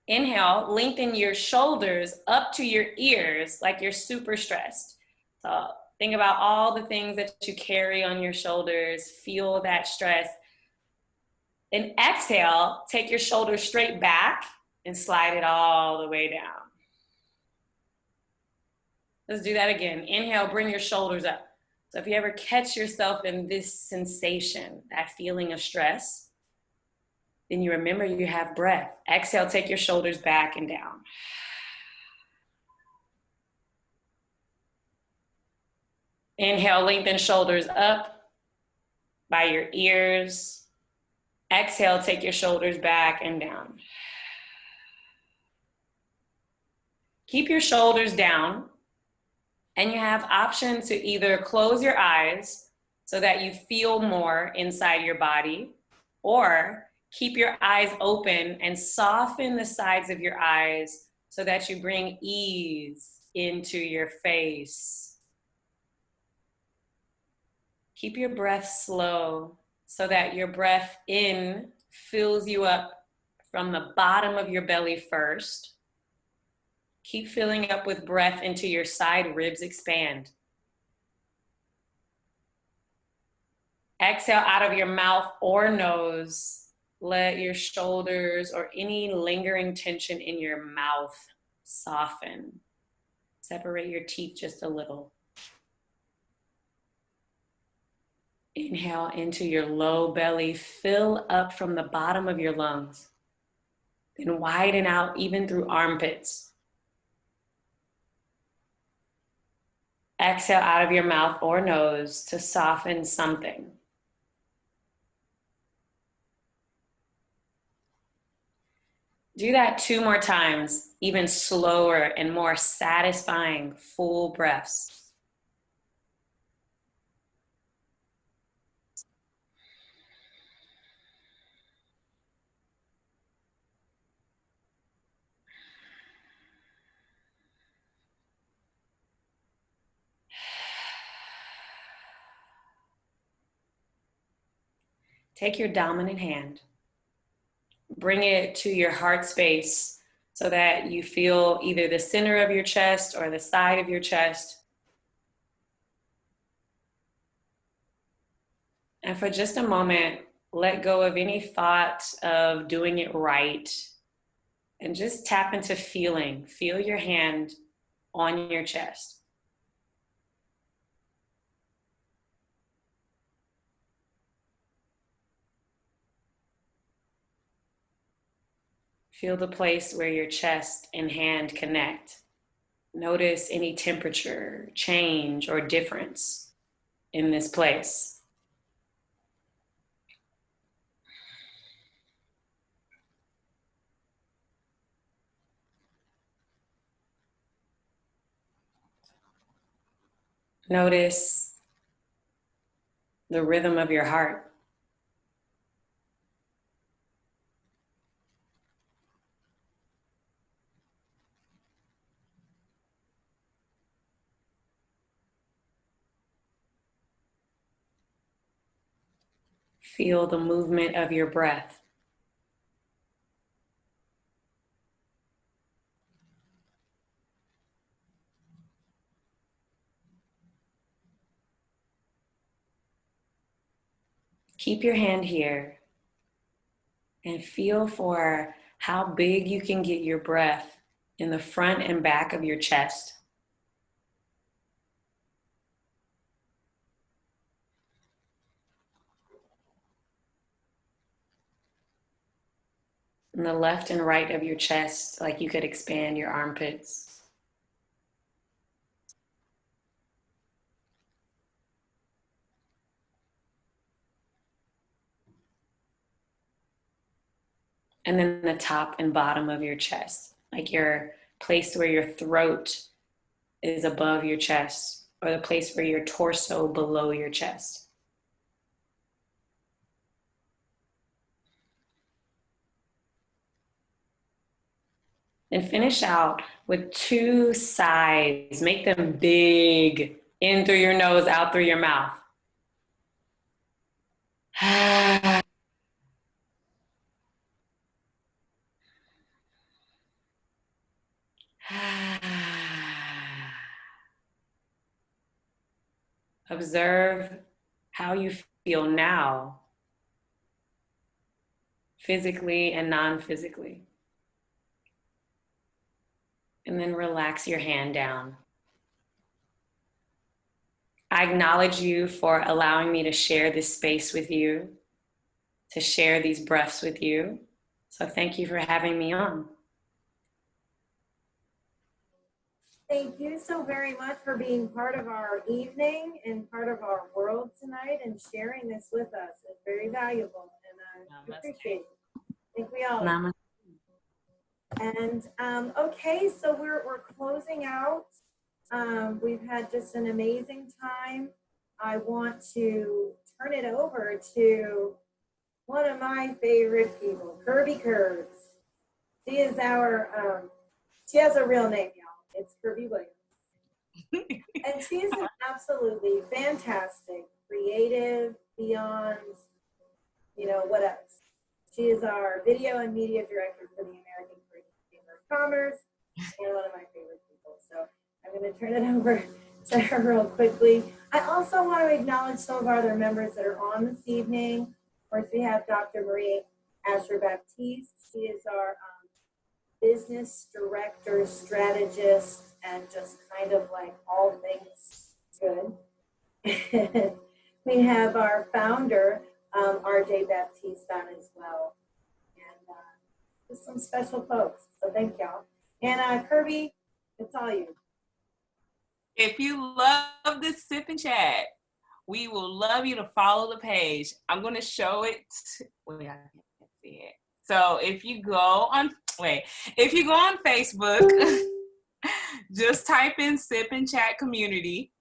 Inhale, lengthen your shoulders up to your ears like you're super stressed. So think about all the things that you carry on your shoulders, feel that stress. Then exhale, take your shoulders straight back and slide it all the way down. Let's do that again. Inhale, bring your shoulders up. So if you ever catch yourself in this sensation, that feeling of stress, then you remember you have breath. Exhale, take your shoulders back and down. Inhale, lengthen shoulders up by your ears. Exhale, take your shoulders back and down. Keep your shoulders down, and you have option to either close your eyes so that you feel more inside your body, or keep your eyes open and soften the sides of your eyes so that you bring ease into your face. Keep your breath slow so that your breath in fills you up from the bottom of your belly first. Keep filling up with breath until your side ribs expand. Exhale out of your mouth or nose. Let your shoulders or any lingering tension in your mouth soften. Separate your teeth just a little. Inhale into your low belly. Fill up from the bottom of your lungs. Then widen out even through armpits. Exhale out of your mouth or nose to soften something. Do that 2 more times, even slower and more satisfying, full breaths. Take your dominant hand, bring it to your heart space so that you feel either the center of your chest or the side of your chest. And for just a moment, let go of any thought of doing it right and just tap into feeling. Feel your hand on your chest. Feel the place where your chest and hand connect. Notice any temperature, change, or difference in this place. Notice the rhythm of your heart. Feel the movement of your breath. Keep your hand here and feel for how big you can get your breath in the front and back of your chest. In the left and right of your chest, like you could expand your armpits. And then the top and bottom of your chest, like your place where your throat is above your chest, or the place where your torso below your chest. And finish out with 2 sighs. Make them big. In through your nose, out through your mouth. Observe how you feel now, physically and non-physically. And then relax your hand down. I acknowledge you for allowing me to share this space with you, to share these breaths with you. So thank you for having me on.
Thank you so very much for being part of our evening and part of our world tonight and sharing this with us. It's very valuable, and I appreciate it. I think we all.
Namaste.
And okay, so we're closing out. We've had just an amazing time. I want to turn it over to one of my favorite people, Kirby Curbs. She is our, she has a real name, y'all. It's Kirby Williams. And she is an absolutely fantastic, creative, beyond, you know, what else. She is our video and media director for the American Chamber of Commerce and one of my favorite people. So I'm going to turn it over to her real quickly. I also want to acknowledge some of our other members that are on this evening. Of course, we have Dr. Marie Asher-Baptiste. She is our business director, strategist, and just kind of like all things good. We have our founder, RJ Baptiste, on as well. And just some special folks. So thank y'all. And Kirby, it's all you.
If you love this sip and chat, we will love you to follow the page. I'm going to show it. Wait, I can't see it. So if you go on Facebook, just type in Sip and Chat Community,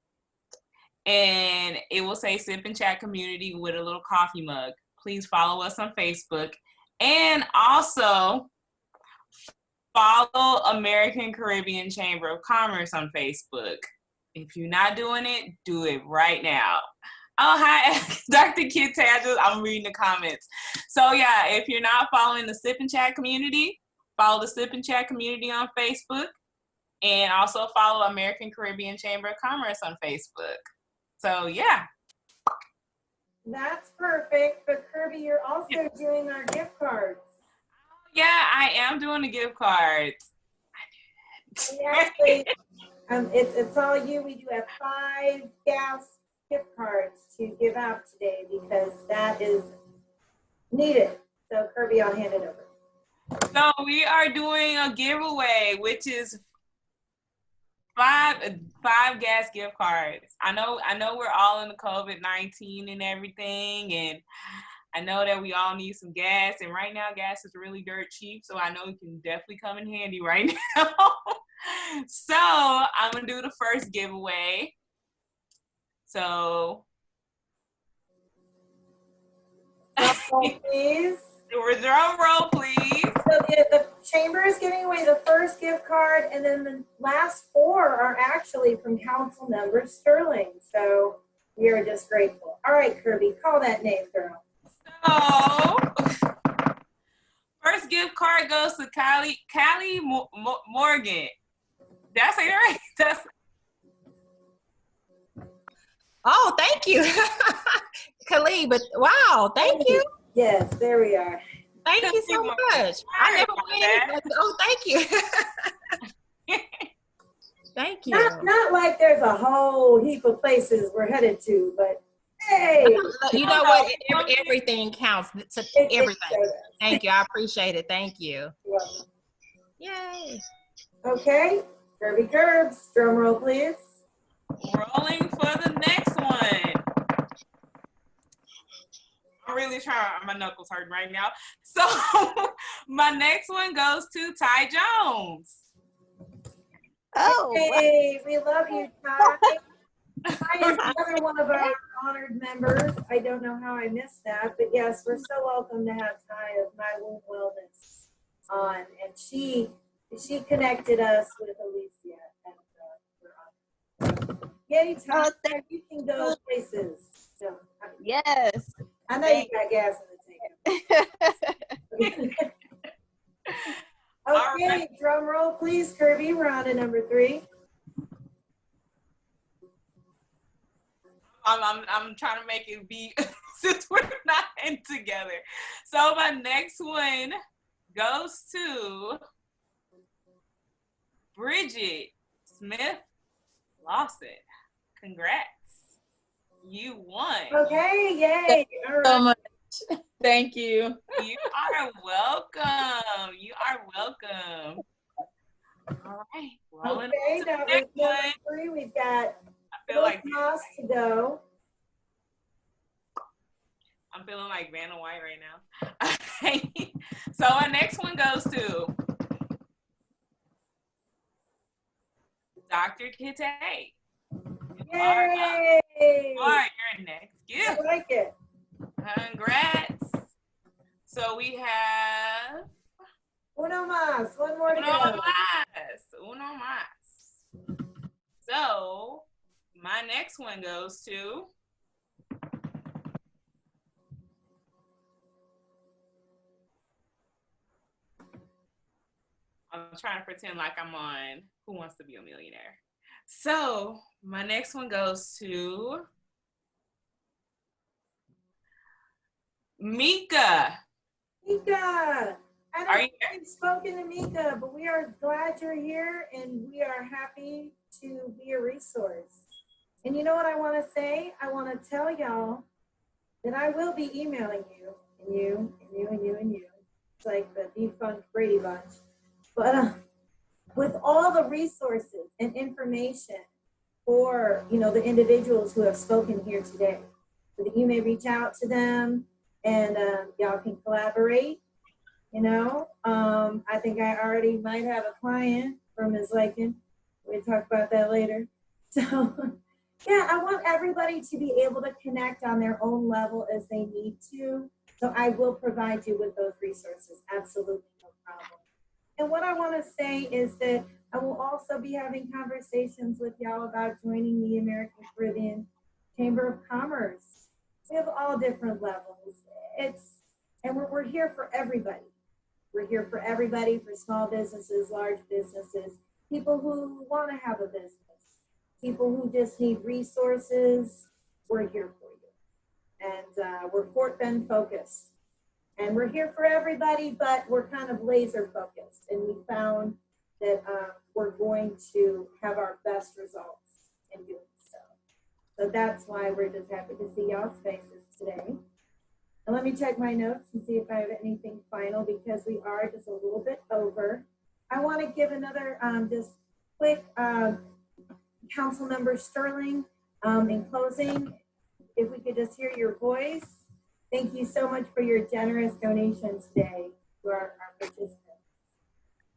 and it will say Sip and Chat Community with a little coffee mug. Please follow us on Facebook, and also follow American Caribbean Chamber of Commerce on Facebook. If you're not doing it, do it right now. Oh, hi, Dr. Kid Tadges. I'm reading the comments. So yeah, if you're not following the Sip and Chat community, follow the Sip and Chat community on Facebook, and also follow American Caribbean Chamber of Commerce on Facebook. So yeah.
That's perfect. But Kirby, you're also doing our gift cards.
Yeah, I am doing the gift cards.
Actually, it's all you. We do have 5 gas gift cards to give out today because that is needed. So Kirby, I'll hand it over.
So we are doing a giveaway, which is 5 gas gift cards. I know we're all in the COVID-19 and everything, and I know that we all need some gas, and right now gas is really dirt cheap, so I know it can definitely come in handy right now. So I'm gonna do the first giveaway. So
please.
Drum roll, please.
So the chamber is giving away the first gift card, and then the last 4 are actually from Council Member Sterling. So we are just grateful. All right, Kirby, call that name, girl.
So first gift card goes to Callie Morgan. Did I say that right?
Oh, thank you. Khalid, but wow, thank you.
Yes, there we are.
Thank you so much. I never win it. Oh, thank you. Thank you.
Not like there's a whole heap of places we're headed to, but hey.
You know what? Everything counts. Everything. Thank you. I appreciate it. Thank you. Yay.
Okay. Kirby Curbs, drum roll, please.
Rolling for the next one. I'm really trying, my knuckles hurt right now. So my next one goes to Ty Jones.
Oh, hey, we love you, Ty. Ty is another one of our honored members. I don't know how I missed that, but yes, we're so welcome to have Ty of My Womb Wellness on, and she connected us with Alicia, and we're on. Yay, Ty, you can go places. So,
yes.
I know you got gas in the tank. Okay, right. Drum roll, please, Kirby. We're on to number 3.
I'm trying to make it be since we're not in together. So my next one goes to Bridget Smith Lawson. Congrats. You won.
Okay, yay. All
So
right.
much. Thank you.
You are welcome. You are welcome. All right. Rolling
Okay,
on to
that
the
was
next
number
one.
3. We've got
I feel like
Moss to go.
I'm feeling like Vanna White right now. Okay. So our next one goes to Dr. Kitty.
Yay!
You're next.
I like it.
Congrats. So we have
Uno más. One more to go.
Uno más. So my next one goes to I'm trying to pretend like I'm on Who Wants to Be a Millionaire. So my next one goes to Mika.
Mika. I
Are
don't
you
think we've spoken to Mika, but we are glad you're here and we are happy to be a resource. And you know what I want to say? I want to tell y'all that I will be emailing you and you and you and you and you. It's like the defunct Brady Bunch. But with all the resources and information for, the individuals who have spoken here today, so that you may reach out to them and y'all can collaborate. I think I already might have a client from Ms. Lakin. We'll talk about that later. So, yeah, I want everybody to be able to connect on their own level as they need to. So I will provide you with those resources. Absolutely no problem. And what I want to say is that I will also be having conversations with y'all about joining the American Caribbean Chamber of Commerce. We have all different levels. And we're here for everybody. We're here for everybody, for small businesses, large businesses, people who want to have a business, people who just need resources. We're here for you. And we're Fort Bend focused. And we're here for everybody, but we're kind of laser focused. And we found that we're going to have our best results in doing so. So that's why we're just happy to see y'all's faces today. And let me check my notes and see if I have anything final, because we are just a little bit over. I want to give another just quick Council Member Sterling in closing. If we could just hear your voice. Thank you so much for your generous donation today to our participants.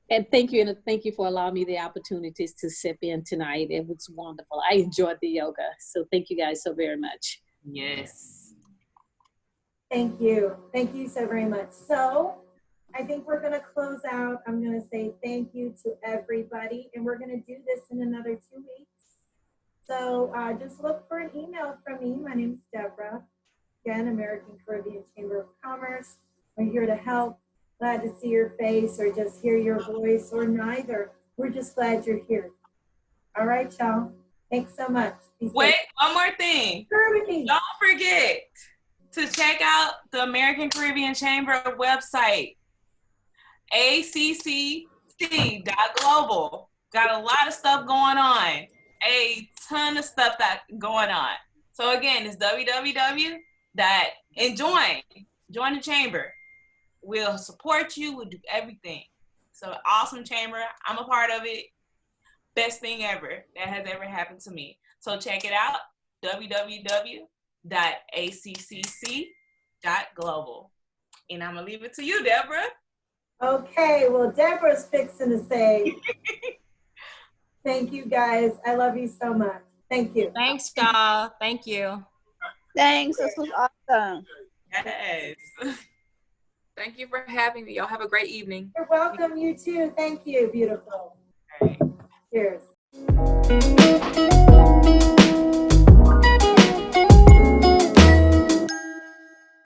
And thank you for allowing me the opportunities to sip in tonight. It was wonderful. I enjoyed the yoga. So thank you guys so very much.
Yes.
Thank you. Thank you so very much. So I think we're going to close out. I'm going to say thank you to everybody, and we're going to do this in another 2 weeks. So just look for an email from me. My name is Deborah. Again, American Caribbean Chamber of Commerce. We're here to help. Glad to see your face or just hear your voice, or neither. We're just glad you're here. All right, y'all. Thanks so much.
Wait, one more thing. Don't forget to check out the American Caribbean Chamber website, ACCC.global. Got a lot of stuff going on. A ton of stuff going on. So again, it's and join the chamber. We'll support you. We'll do everything. So awesome chamber. I'm a part of it. Best thing ever that has ever happened to me. So check it out. www.accc.global. And I'm gonna leave it to you, Deborah.
Okay. Well, Deborah's fixing to say. Thank you, guys. I love you so much. Thank you.
Thanks, y'all. Thank you.
Thanks. This was awesome.
Yes.
Thank you for having me. Y'all have a great evening.
You're welcome. You too. Thank you. Beautiful.
All right.
Cheers.